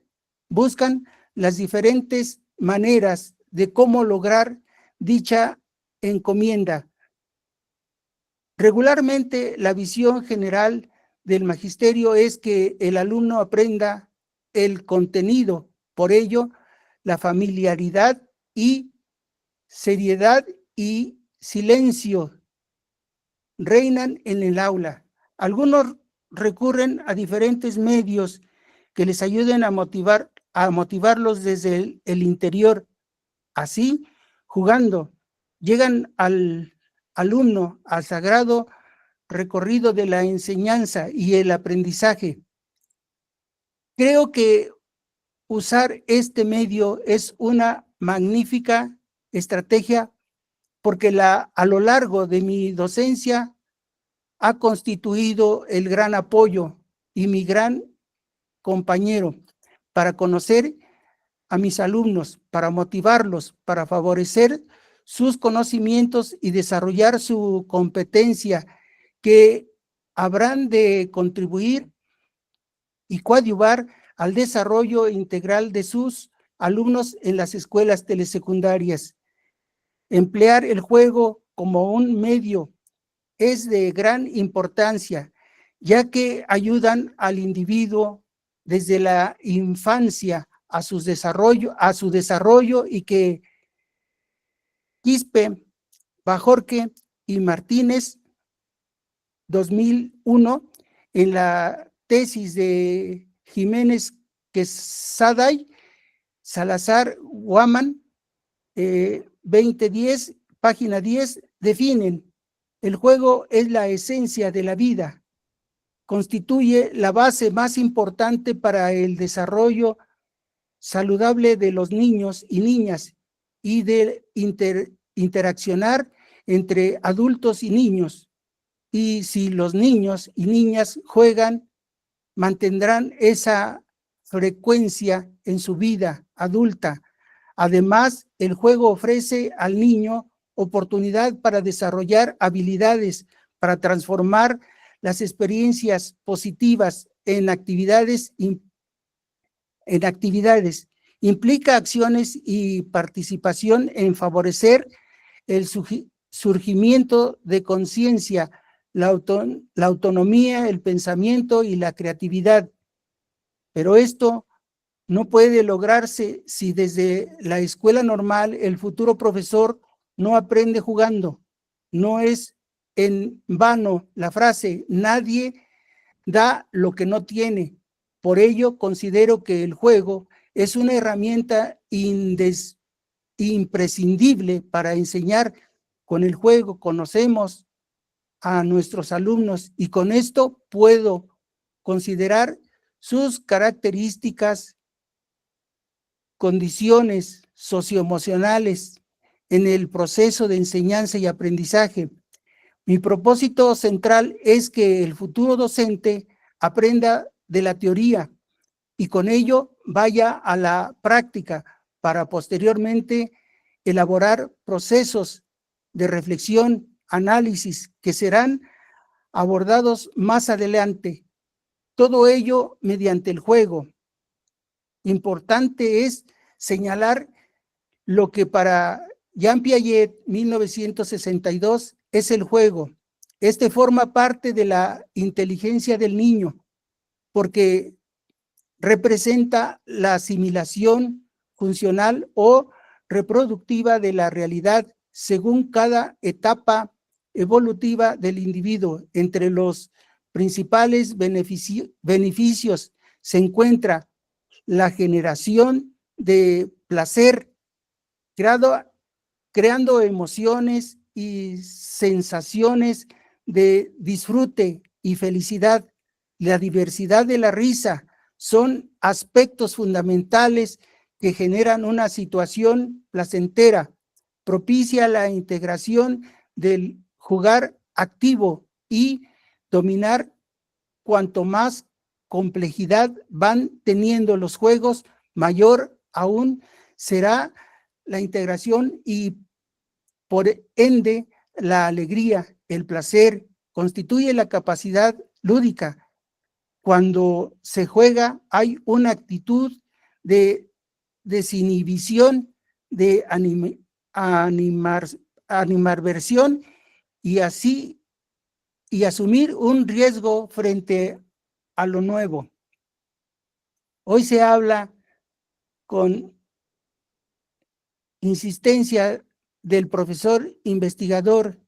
las diferentes maneras de cómo lograr dicha encomienda. Regularmente, la visión general del magisterio es que el alumno aprenda el contenido. Por ello, la familiaridad y seriedad y silencio reinan en el aula. Algunos recurren a diferentes medios que les ayuden a motivarlos desde el interior. Así, jugando, llegan al alumno al sagrado recorrido de la enseñanza y el aprendizaje. Creo que usar este medio es una magnífica estrategia porque a lo largo de mi docencia ha constituido el gran apoyo y mi gran compañero para conocer a mis alumnos, para motivarlos, para favorecer sus conocimientos y desarrollar su competencia, que habrán de contribuir y coadyuvar al desarrollo integral de sus alumnos en las escuelas telesecundarias. Emplear el juego como un medio es de gran importancia, ya que ayudan al individuo desde la infancia a su desarrollo y que Quispe, Bajorque y Martínez, 2001, en la tesis de Jiménez Quesaday, Salazar Guaman, 2010, página 10, definen: el juego es la esencia de la vida, constituye la base más importante para el desarrollo saludable de los niños y niñas y de interaccionar entre adultos y niños. Y si los niños y niñas juegan, mantendrán esa frecuencia en su vida adulta. Además, el juego ofrece al niño oportunidad para desarrollar habilidades, para transformar las experiencias positivas en actividades. Implica acciones y participación en favorecer el surgimiento de conciencia, la autonomía, el pensamiento y la creatividad. Pero esto no puede lograrse si desde la escuela normal el futuro profesor no aprende jugando. No es en vano la frase: nadie da lo que no tiene. Por ello, considero que el juego es una herramienta imprescindible para enseñar. Con el juego conocemos a nuestros alumnos y con esto puedo considerar sus características, condiciones socioemocionales en el proceso de enseñanza y aprendizaje. Mi propósito central es que el futuro docente aprenda de la teoría y con ello vaya a la práctica para posteriormente elaborar procesos de reflexión, análisis que serán abordados más adelante. Todo ello mediante el juego. Importante es señalar lo que para Jean Piaget, 1962, es el juego. Este forma parte de la inteligencia del niño, porque representa la asimilación funcional o reproductiva de la realidad según cada etapa evolutiva del individuo. Entre los principales beneficios se encuentra la generación de placer, creando emociones y sensaciones de disfrute y felicidad. La diversidad de la risa son aspectos fundamentales que generan una situación placentera, propicia la integración del jugar activo y dominar. Cuanto más complejidad van teniendo los juegos, mayor aún será la integración y por ende la alegría, el placer, constituye la capacidad lúdica. Cuando se juega hay una actitud de desinhibición de animadversión y asumir un riesgo frente a lo nuevo. Hoy se habla con insistencia del profesor investigador.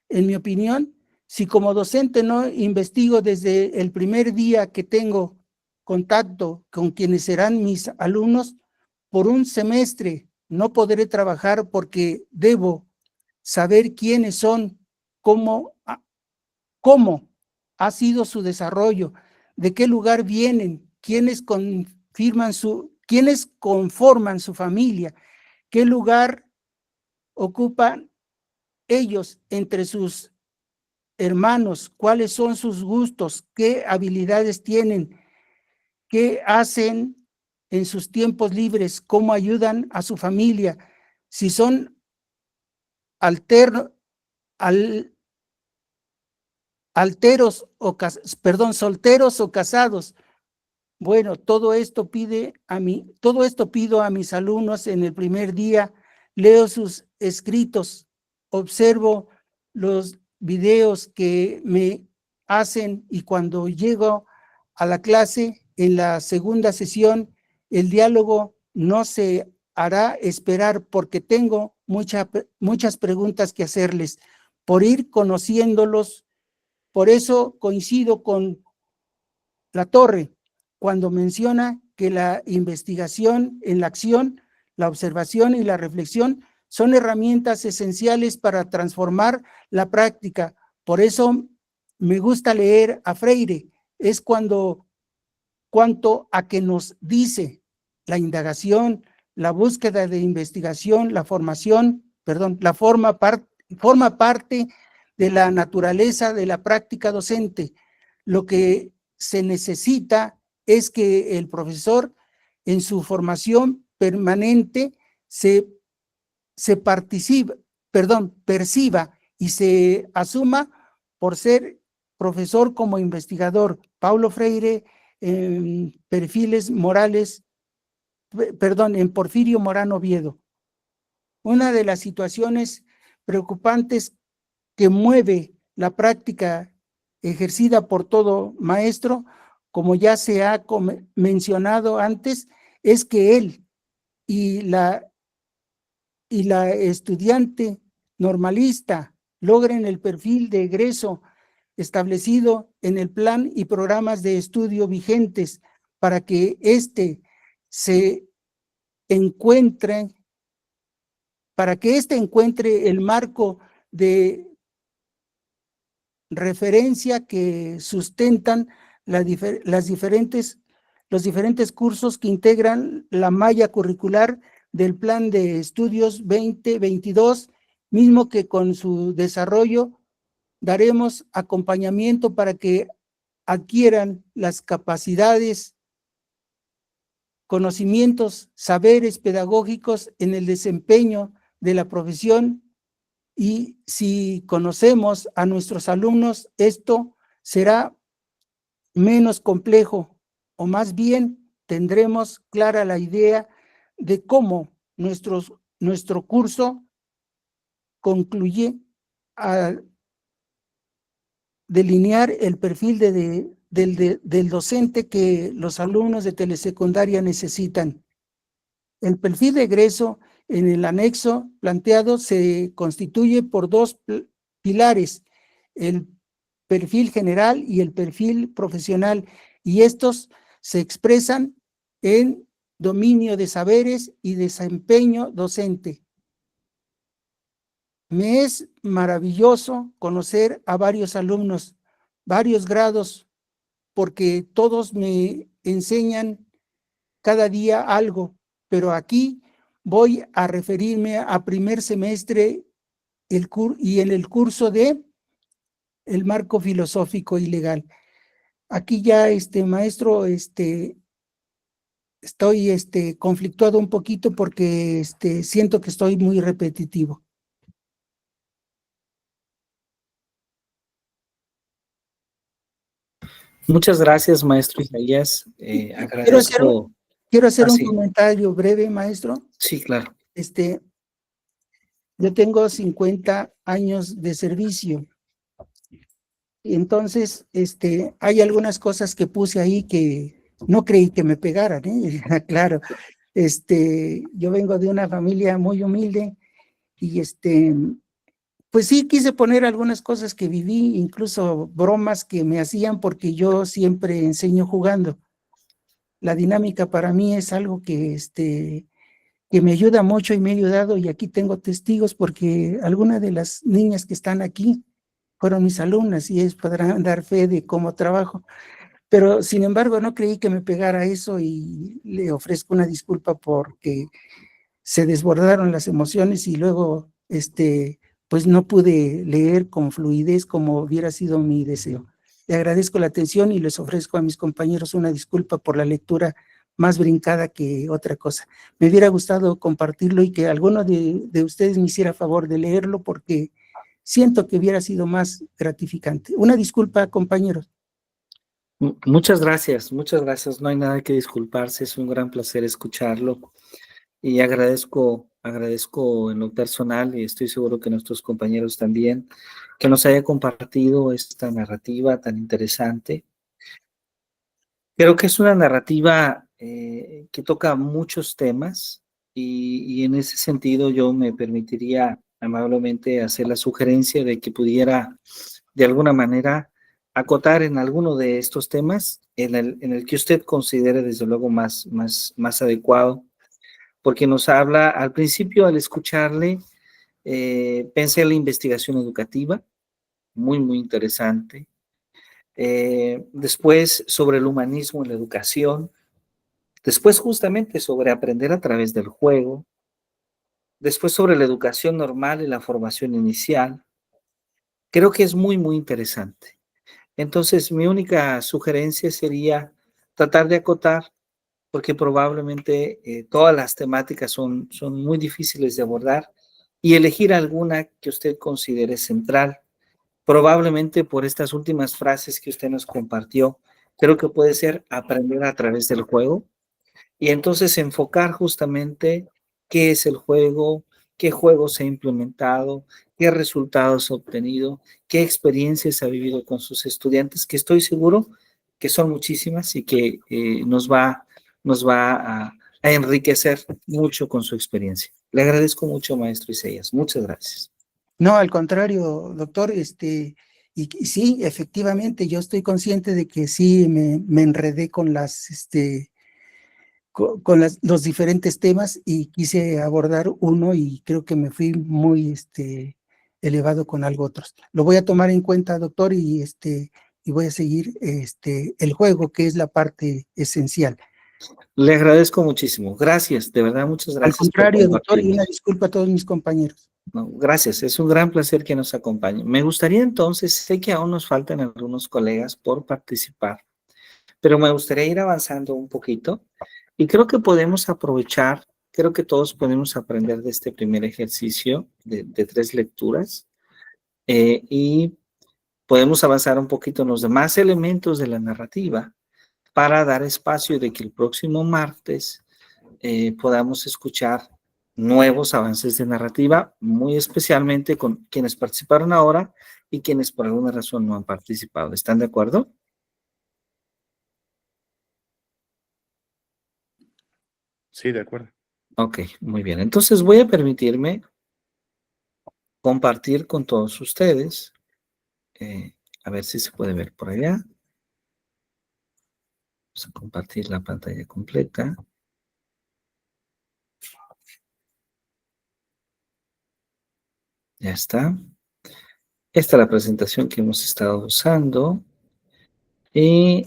En mi opinión, si como docente no investigo desde el primer día que tengo contacto con quienes serán mis alumnos, por un semestre no podré trabajar porque debo saber quiénes son, cómo ha sido su desarrollo, de qué lugar vienen, quiénes conforman su familia, qué lugar ocupan ellos entre sus hermanos, cuáles son sus gustos, qué habilidades tienen, qué hacen en sus tiempos libres, cómo ayudan a su familia, si son solteros o casados. Bueno, todo esto pido a mis alumnos en el primer día. Leo sus escritos, observo los videos que me hacen y cuando llego a la clase, en la segunda sesión, el diálogo no se hará esperar porque tengo muchas preguntas que hacerles, por ir conociéndolos. Por eso coincido con Latorre cuando menciona que la investigación en la acción, la observación y la reflexión son herramientas esenciales para transformar la práctica. Por eso me gusta leer a Freire, es cuanto a que nos dice la indagación, la búsqueda de investigación, forma parte de la naturaleza de la práctica docente. Lo que se necesita es que el profesor en su formación permanente perciba y se asuma por ser profesor como investigador. Paulo Freire, en Porfirio Morán Oviedo. Una de las situaciones preocupantes que mueve la práctica ejercida por todo maestro, como ya se ha mencionado antes, es que él y la estudiante normalista logren el perfil de egreso establecido en el plan y programas de estudio vigentes para que encuentre el marco de referencia que sustentan los diferentes cursos que integran la malla curricular del Plan de Estudios 2022, mismo que con su desarrollo daremos acompañamiento para que adquieran las capacidades, conocimientos, saberes pedagógicos en el desempeño de la profesión. Y si conocemos a nuestros alumnos, esto será menos complejo, o más bien tendremos clara la idea de cómo nuestro curso concluye a delinear el perfil del docente que los alumnos de telesecundaria necesitan. El perfil de egreso en el anexo planteado se constituye por dos pilares, el perfil general y el perfil profesional, y estos se expresan en dominio de saberes y desempeño docente. Me es maravilloso conocer a varios alumnos, varios grados, porque todos me enseñan cada día algo, pero aquí voy a referirme a primer semestre y en el curso de el marco filosófico y legal. Aquí ya, maestro, estoy conflictuado un poquito porque siento que estoy muy repetitivo. Muchas gracias, maestro Isaías. Agradezco. Quiero hacer un comentario breve, maestro. Sí, claro. Yo tengo 50 años de servicio. Entonces, hay algunas cosas que puse ahí que no creí que me pegaran, ¿eh? Claro, yo vengo de una familia muy humilde y pues sí quise poner algunas cosas que viví, incluso bromas que me hacían porque yo siempre enseño jugando. La dinámica para mí es algo que me ayuda mucho y me ha ayudado, y aquí tengo testigos porque algunas de las niñas que están aquí fueron mis alumnas y ellos podrán dar fe de cómo trabajo. Pero sin embargo no creí que me pegara eso y le ofrezco una disculpa porque se desbordaron las emociones y luego pues no pude leer con fluidez como hubiera sido mi deseo. Le agradezco la atención y les ofrezco a mis compañeros una disculpa por la lectura más brincada que otra cosa. Me hubiera gustado compartirlo y que alguno de ustedes me hiciera favor de leerlo porque siento que hubiera sido más gratificante. Una disculpa, compañeros. Muchas gracias, muchas gracias. No hay nada que disculparse, es un gran placer escucharlo y agradezco en lo personal y estoy seguro que nuestros compañeros también, que nos haya compartido esta narrativa tan interesante. Creo que es una narrativa que toca muchos temas y en ese sentido yo me permitiría amablemente hacer la sugerencia de que pudiera de alguna manera acotar en alguno de estos temas en el que usted considere desde luego más adecuado, porque nos habla al principio al escucharle, pensé en la investigación educativa, muy interesante. Después sobre el humanismo en la educación, después justamente sobre aprender a través del juego, después sobre la educación normal y la formación inicial. Creo que es muy interesante. Entonces, mi única sugerencia sería tratar de acotar, porque probablemente todas las temáticas son muy difíciles de abordar, y elegir alguna que usted considere central. Probablemente por estas últimas frases que usted nos compartió, creo que puede ser aprender a través del juego, y entonces enfocar justamente qué es el juego, qué juegos se ha implementado, qué resultados ha obtenido, qué experiencias ha vivido con sus estudiantes, que estoy seguro que son muchísimas y que nos va a enriquecer mucho con su experiencia. Le agradezco mucho, maestro Isaías. Muchas gracias. No, al contrario, doctor, y sí, efectivamente, yo estoy consciente de que sí me enredé con los diferentes temas y quise abordar uno y creo que me fui muy elevado con algo otros. Lo voy a tomar en cuenta, doctor, y voy a seguir el juego, que es la parte esencial. Le agradezco muchísimo. Gracias, de verdad, muchas gracias. Al contrario, doctor, y una disculpa a todos mis compañeros. No, gracias, es un gran placer que nos acompañe. Me gustaría entonces, sé que aún nos faltan algunos colegas por participar, pero me gustaría ir avanzando un poquito y creo que podemos aprovechar, creo que todos podemos aprender de este primer ejercicio de 3 lecturas y podemos avanzar un poquito en los demás elementos de la narrativa para dar espacio de que el próximo martes podamos escuchar nuevos avances de narrativa, muy especialmente con quienes participaron ahora y quienes por alguna razón no han participado. ¿Están de acuerdo? Sí, de acuerdo. Ok, muy bien. Entonces voy a permitirme compartir con todos ustedes. A ver si se puede ver por allá. Vamos a compartir la pantalla completa. Ya está. Esta es la presentación que hemos estado usando. Y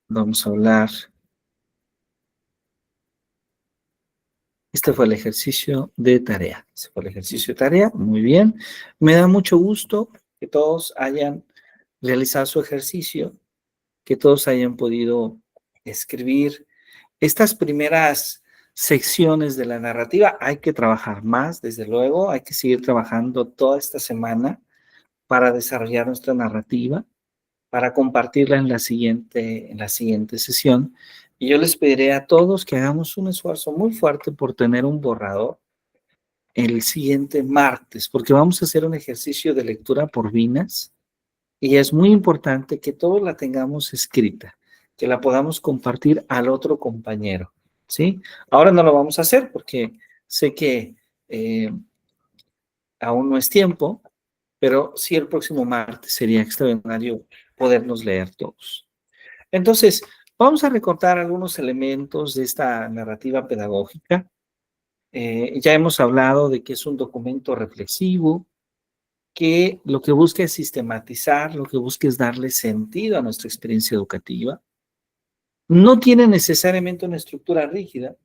vamos a hablar. Este fue el ejercicio de tarea. Este fue el ejercicio de tarea. Muy bien. Me da mucho gusto que todos hayan realizado su ejercicio, que todos hayan podido escribir estas primeras secciones de la narrativa. Hay que trabajar más, desde luego. Hay que seguir trabajando toda esta semana para desarrollar nuestra narrativa, para compartirla en la siguiente sesión. Y yo les pediré a todos que hagamos un esfuerzo muy fuerte por tener un borrador el siguiente martes, porque vamos a hacer un ejercicio de lectura por vinas y es muy importante que todos la tengamos escrita, que la podamos compartir al otro compañero, ¿sí? Ahora no lo vamos a hacer porque sé que aún no es tiempo, pero sí el próximo martes sería extraordinario podernos leer todos. Entonces, vamos a recortar algunos elementos de esta narrativa pedagógica. Ya hemos hablado de que es un documento reflexivo, que lo que busca es sistematizar, lo que busca es darle sentido a nuestra experiencia educativa. No tiene necesariamente una estructura rígida,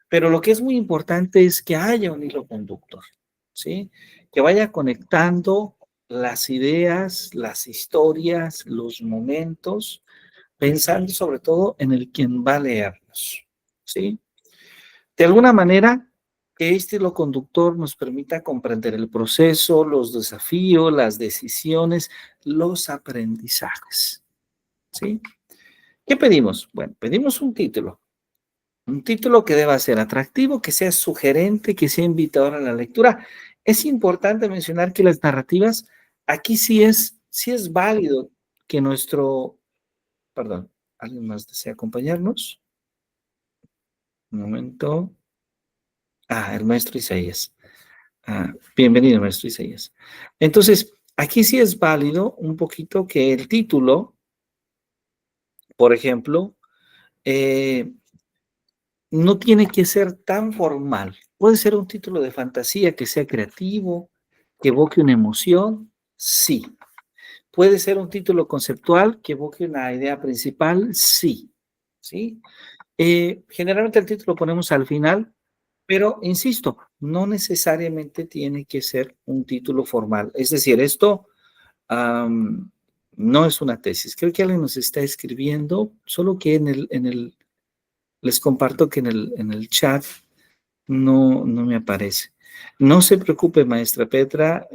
pero lo que es muy importante es que haya un hilo conductor, ¿sí? Que vaya conectando las ideas, las historias, los momentos, pensando sobre todo en el quien va a leernos, ¿sí? De alguna manera, que este hilo conductor nos permita comprender el proceso, los desafíos, las decisiones, los aprendizajes, ¿sí? ¿Qué pedimos? Bueno, pedimos un título que deba ser atractivo, que sea sugerente, que sea invitador a la lectura. Es importante mencionar que las narrativas, aquí sí es válido que perdón, ¿alguien más desea acompañarnos? Un momento. El maestro Isaías. Bienvenido, maestro Isaías. Entonces, aquí sí es válido un poquito que el título, por ejemplo, no tiene que ser tan formal. Puede ser un título de fantasía que sea creativo, que evoque una emoción, sí. Puede ser un título conceptual que evoque una idea principal, sí. ¿Sí? Generalmente el título lo ponemos al final, pero insisto, no necesariamente tiene que ser un título formal. Es decir, esto no es una tesis. Creo que alguien nos está escribiendo, solo que les comparto que en el chat no me aparece. No se preocupe, maestra Petra.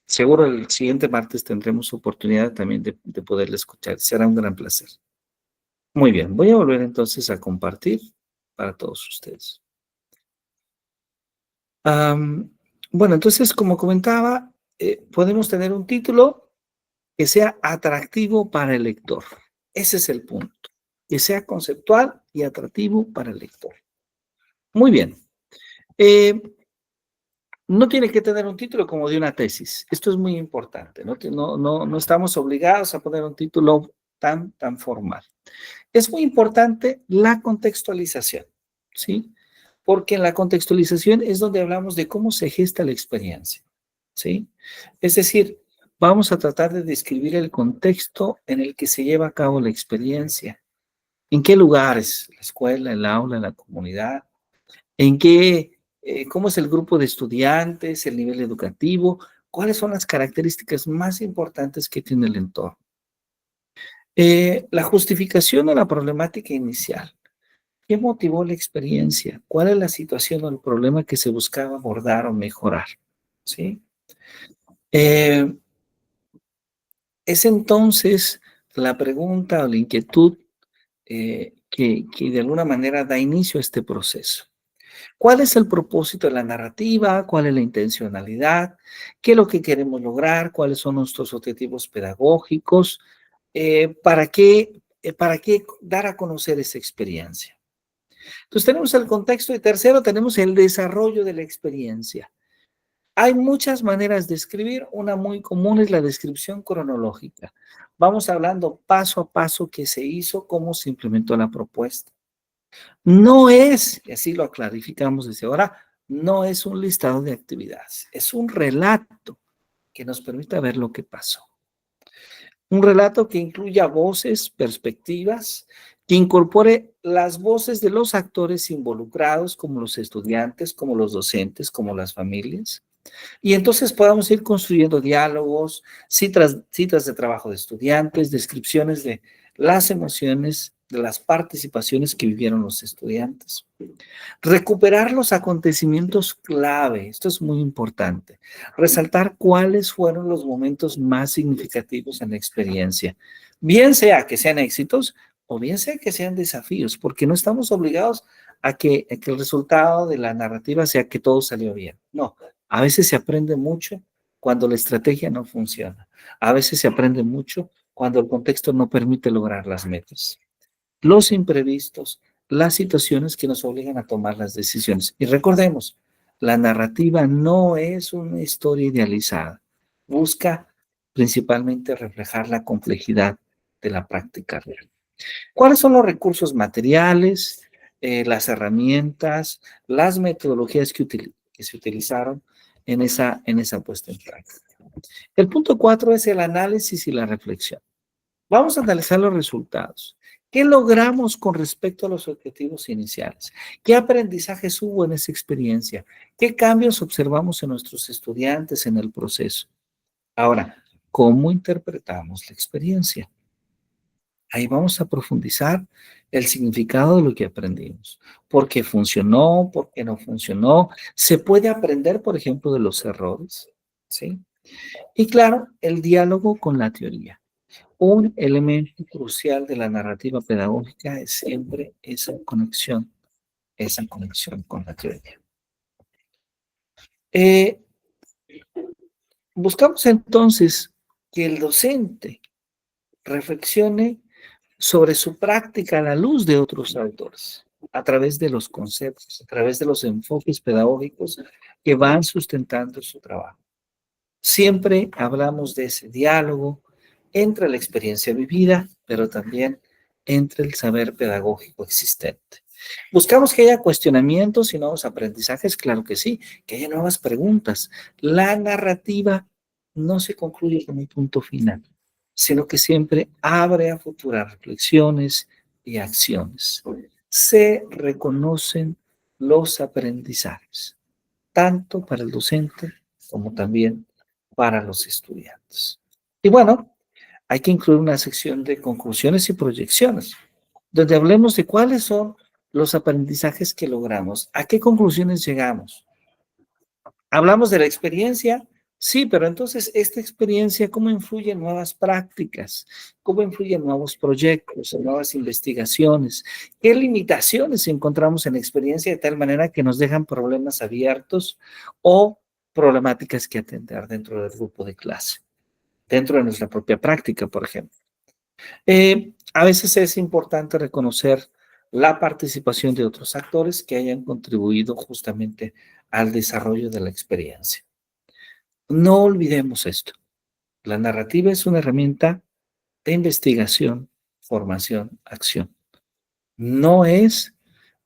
Seguro el siguiente martes tendremos oportunidad también de poderle escuchar. Será un gran placer. Muy bien, voy a volver entonces a compartir para todos ustedes. Bueno, entonces, como comentaba, podemos tener un título que sea atractivo para el lector. Ese es el punto. Que sea conceptual y atractivo para el lector. Muy bien. No tiene que tener un título como de una tesis. Esto es muy importante. No estamos obligados a poner un título tan formal. Es muy importante la contextualización, ¿sí? Porque en la contextualización es donde hablamos de cómo se gesta la experiencia, ¿sí? Es decir, vamos a tratar de describir el contexto en el que se lleva a cabo la experiencia. ¿En qué lugares? La escuela, el aula, la comunidad. ¿En qué, cómo es el grupo de estudiantes, el nivel educativo? ¿Cuáles son las características más importantes que tiene el entorno? La justificación o la problemática inicial. ¿Qué motivó la experiencia? ¿Cuál es la situación o el problema que se buscaba abordar o mejorar? ¿Sí? Es entonces la pregunta o la inquietud que de alguna manera da inicio a este proceso. ¿Cuál es el propósito de la narrativa? ¿Cuál es la intencionalidad? ¿Qué es lo que queremos lograr? ¿Cuáles son nuestros objetivos pedagógicos? ¿Para qué dar a conocer esa experiencia? Entonces tenemos el contexto y tercero tenemos el desarrollo de la experiencia. Hay muchas maneras de escribir, una muy común es la descripción cronológica. Vamos hablando paso a paso qué se hizo, cómo se implementó la propuesta. No es, y así lo clarificamos desde ahora, no es un listado de actividades, es un relato que nos permita ver lo que pasó. Un relato que incluya voces, perspectivas, que incorpore las voces de los actores involucrados, como los estudiantes, como los docentes, como las familias. Y entonces podamos ir construyendo diálogos, citas de trabajo de estudiantes, descripciones de las emociones de las participaciones que vivieron los estudiantes. Recuperar los acontecimientos clave, esto es muy importante. Resaltar cuáles fueron los momentos más significativos en la experiencia. Bien sea que sean éxitos o bien sea que sean desafíos, porque no estamos obligados a que el resultado de la narrativa sea que todo salió bien. No, a veces se aprende mucho cuando la estrategia no funciona. A veces se aprende mucho cuando el contexto no permite lograr las metas. Los imprevistos, las situaciones que nos obligan a tomar las decisiones. Y recordemos, la narrativa no es una historia idealizada. Busca principalmente reflejar la complejidad de la práctica real. ¿Cuáles son los recursos materiales, las herramientas, las metodologías que se utilizaron en esa puesta en práctica? El punto 4 es el análisis y la reflexión. Vamos a analizar los resultados. ¿Qué logramos con respecto a los objetivos iniciales? ¿Qué aprendizajes hubo en esa experiencia? ¿Qué cambios observamos en nuestros estudiantes en el proceso? Ahora, ¿cómo interpretamos la experiencia? Ahí vamos a profundizar el significado de lo que aprendimos. ¿Por qué funcionó? ¿Por qué no funcionó? ¿Se puede aprender, por ejemplo, de los errores? ¿Sí? Y claro, el diálogo con la teoría. Un elemento crucial de la narrativa pedagógica es siempre esa conexión con la teoría. Buscamos entonces que el docente reflexione sobre su práctica a la luz de otros autores, a través de los conceptos, a través de los enfoques pedagógicos que van sustentando su trabajo. Siempre hablamos de ese diálogo entre la experiencia vivida, pero también entre el saber pedagógico existente. ¿Buscamos que haya cuestionamientos y nuevos aprendizajes? Claro que sí, que haya nuevas preguntas. La narrativa no se concluye con un punto final, sino que siempre abre a futuras reflexiones y acciones. Se reconocen los aprendizajes, tanto para el docente como también para los estudiantes. Y bueno, hay que incluir una sección de conclusiones y proyecciones, donde hablemos de cuáles son los aprendizajes que logramos, a qué conclusiones llegamos. Hablamos de la experiencia, sí, pero entonces esta experiencia, ¿cómo influye en nuevas prácticas? ¿Cómo influye en nuevos proyectos, en nuevas investigaciones? ¿Qué limitaciones encontramos en la experiencia de tal manera que nos dejan problemas abiertos o problemáticas que atender dentro del grupo de clase, dentro de nuestra propia práctica, por ejemplo? A veces es importante reconocer la participación de otros actores que hayan contribuido justamente al desarrollo de la experiencia. No olvidemos esto. La narrativa es una herramienta de investigación, formación, acción. No es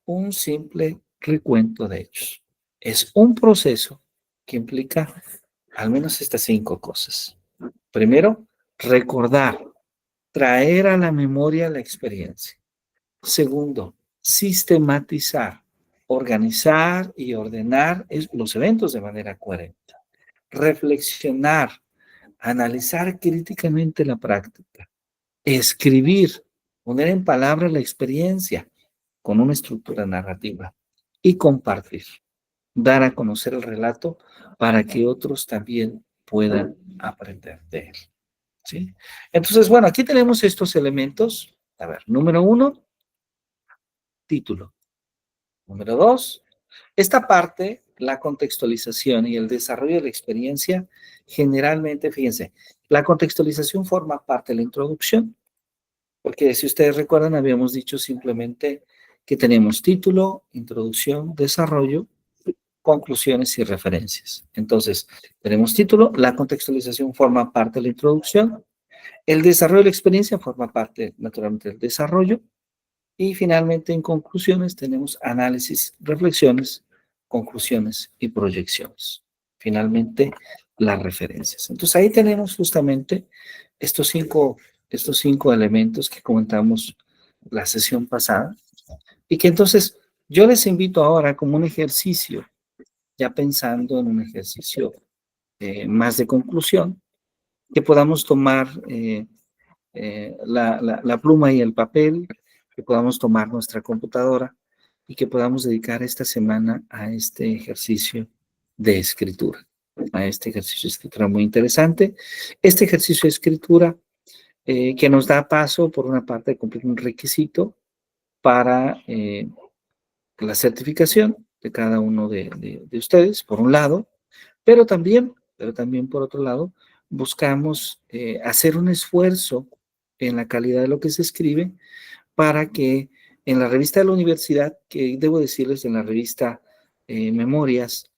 un simple recuento de hechos. Es un proceso que implica al menos estas 5 cosas. Primero, recordar, traer a la memoria la experiencia. Segundo, sistematizar, organizar y ordenar los eventos de manera coherente. Reflexionar, analizar críticamente la práctica. Escribir, poner en palabras la experiencia con una estructura narrativa. Y compartir, dar a conocer el relato para que otros también puedan aprender de él. ¿Sí? Entonces, bueno, aquí tenemos estos elementos. A ver, número 1, título. Número 2, esta parte, la contextualización y el desarrollo de la experiencia, generalmente, fíjense, la contextualización forma parte de la introducción, porque si ustedes recuerdan, habíamos dicho simplemente que tenemos título, introducción, desarrollo, conclusiones y referencias. Entonces, tenemos título, la contextualización forma parte de la introducción, el desarrollo de la experiencia forma parte, naturalmente, del desarrollo, y finalmente, en conclusiones, tenemos análisis, reflexiones, conclusiones y proyecciones. Finalmente, las referencias. Entonces, ahí tenemos justamente estos cinco elementos que comentamos la sesión pasada y que entonces yo les invito ahora como un ejercicio, ya pensando en un ejercicio más de conclusión, que podamos tomar la pluma y el papel que podamos tomar nuestra computadora y que podamos dedicar esta semana a este ejercicio de escritura, a este ejercicio de escritura muy interesante. Este ejercicio de escritura que nos da paso, por una parte, a cumplir un requisito para la certificación de cada uno de ustedes, por un lado, pero también por otro lado, buscamos hacer un esfuerzo en la calidad de lo que se escribe para que en la revista de la universidad, que debo decirles, en la revista Memorias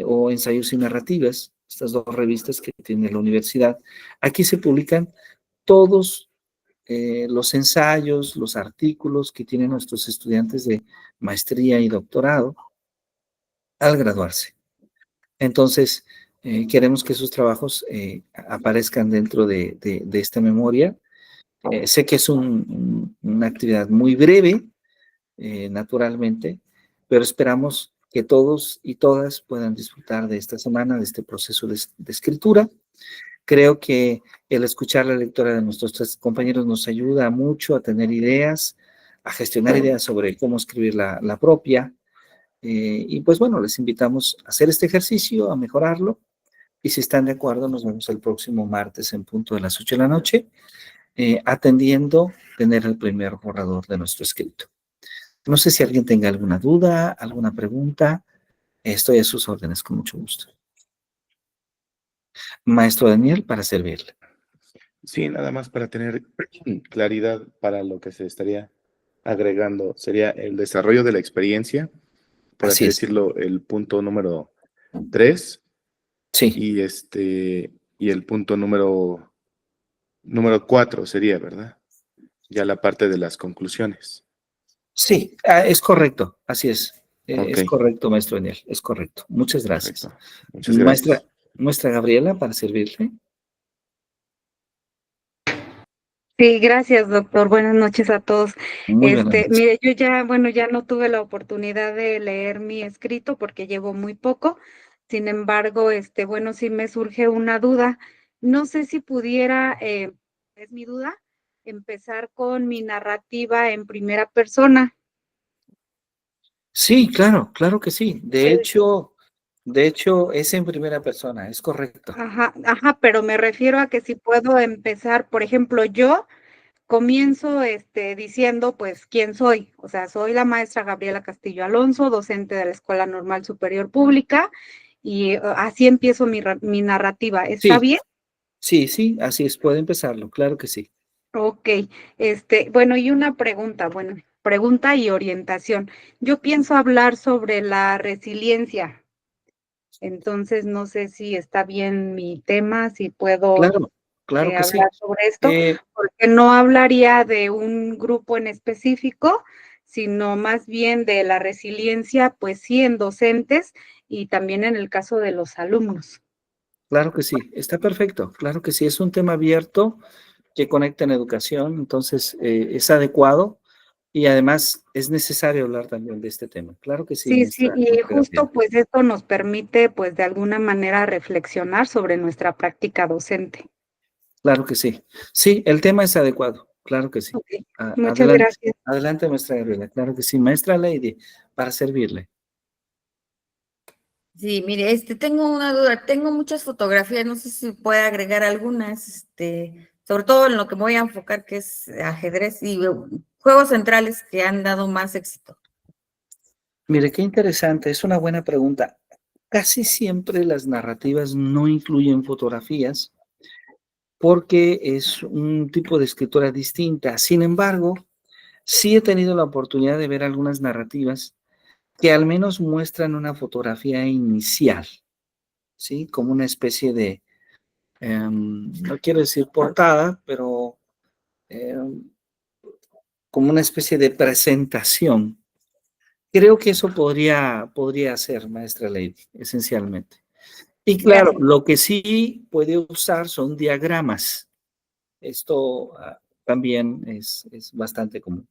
o Ensayos y Narrativas, estas dos revistas que tiene la universidad, aquí se publican todos los ensayos, los artículos que tienen nuestros estudiantes de maestría y doctorado al graduarse. Entonces, queremos que esos trabajos aparezcan dentro de esta memoria. Sé que es una actividad muy breve, naturalmente, pero esperamos que todos y todas puedan disfrutar de esta semana, de este proceso de escritura. Creo que el escuchar la lectura de nuestros tres compañeros nos ayuda mucho a tener ideas, a gestionar ideas sobre cómo escribir la propia. Y pues bueno, les invitamos a hacer este ejercicio, a mejorarlo. Y si están de acuerdo, nos vemos el próximo martes en punto de las 8 de la noche, atendiendo tener el primer borrador de nuestro escrito. No sé si alguien tenga alguna duda, alguna pregunta. Estoy a sus órdenes con mucho gusto. Maestro Daniel, para servirle. Sí, nada más para tener claridad para lo que se estaría agregando. Sería el desarrollo de la experiencia, por Así así es. decirlo, el punto número 3 Sí, y el punto número 4 sería, ¿verdad? Ya la parte de las conclusiones. sí, es correcto, así es. Ok, Es correcto, maestro Daniel, es correcto. Muchas gracias. perfecto. Muchas gracias. Maestra Gabriela, para servirle. Sí, gracias, doctor. Buenas noches a todos. Muy buenas noches. Mire, yo ya, bueno, ya no tuve la oportunidad de leer mi escrito porque llevo muy poco. Sin embargo, bueno, sí me surge una duda. No sé si pudiera, es mi duda, empezar con mi narrativa en primera persona. Sí, claro, claro que sí. Sí. De hecho, es en primera persona, es correcto. Ajá, ajá, pero me refiero a que si puedo empezar, por ejemplo, yo comienzo diciendo pues quién soy, o sea, soy la maestra Gabriela Castillo Alonso, docente de la Escuela Normal Superior Pública, y así empiezo mi narrativa. ¿Está Sí, bien? sí, sí, así es, puede empezarlo, claro que sí. Ok, bueno, y una pregunta, bueno, pregunta y orientación. Yo pienso hablar sobre la resiliencia, entonces no sé si está bien mi tema, si puedo Claro, claro que sí. hablar sobre esto, Eh, porque no hablaría de un grupo en específico, sino más bien de la resiliencia, pues sí, en docentes y también en el caso de los alumnos. claro que sí, está perfecto, claro que sí, es un tema abierto que conecta en educación, entonces es adecuado y además es necesario hablar también de este tema. Claro que sí, Sí, sí, y maestra Gabriela. justo pues esto nos permite pues de alguna manera reflexionar sobre nuestra práctica docente. Claro que sí. Sí, el tema es adecuado, claro que sí. Ok, muchas Adelante, gracias. adelante, maestra Gabriela, claro que sí. Maestra Lady, para servirle. Sí, mire, tengo una duda, tengo muchas fotografías, no sé si puede agregar algunas, sobre todo en lo que me voy a enfocar, que es ajedrez y juegos centrales que han dado más éxito. Mire, qué interesante, es una buena pregunta. Casi siempre las narrativas no incluyen fotografías porque es un tipo de escritura distinta. Sin embargo, sí he tenido la oportunidad de ver algunas narrativas que al menos muestran una fotografía inicial, ¿sí? Como una especie de, no quiero decir portada, pero em, como una especie de presentación. Creo que eso podría ser, maestra Lady, esencialmente. Y claro, Gracias. lo que sí puede usar son diagramas. Esto también es bastante común.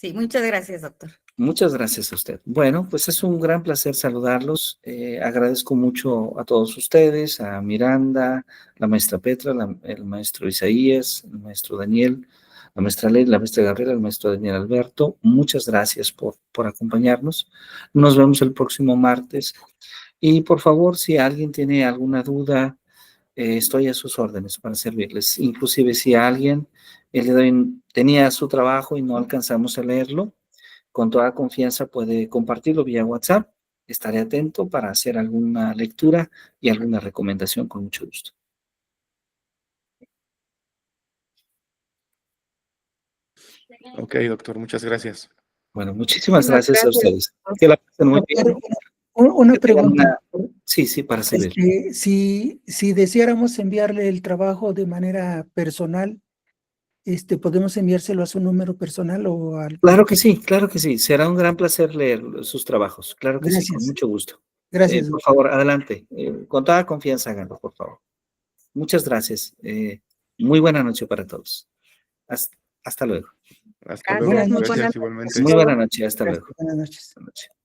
Sí, muchas gracias, doctor. Muchas gracias a usted. Bueno, pues es un gran placer saludarlos. Agradezco mucho a todos ustedes, a Miranda, la maestra Petra, el maestro Isaías, el maestro Daniel, la maestra Ley, la maestra Gabriela, el maestro Daniel Alberto. Muchas gracias por acompañarnos. Nos vemos el próximo martes. Y por favor, si alguien tiene alguna duda, estoy a sus órdenes para servirles. Inclusive si alguien el día de hoy tenía su trabajo y no alcanzamos a leerlo, con toda confianza puede compartirlo vía WhatsApp. Estaré atento para hacer alguna lectura y alguna recomendación con mucho gusto. Ok, doctor, muchas gracias. Bueno, muchísimas Muchísimas gracias a gracias. ustedes. Que la pasen muy bien. Doctor, una Que tengan pregunta. Sí, para servir. Si deseáramos enviarle el trabajo de manera personal, ¿podemos enviárselo a su número personal o al? Claro que sí, claro que sí. Será un gran placer leer sus trabajos. Claro que sí, con Gracias. mucho gusto. Gracias, Por doctor. favor, adelante. Con toda confianza, háganlo, por favor. Muchas gracias. Muy buena noche para todos. Hasta luego. Hasta Gracias, luego. Buenas muy noches. buenas Gracias igualmente. noches a Muy buena todos. noche. Hasta luego. Buenas noches. Buenas noches.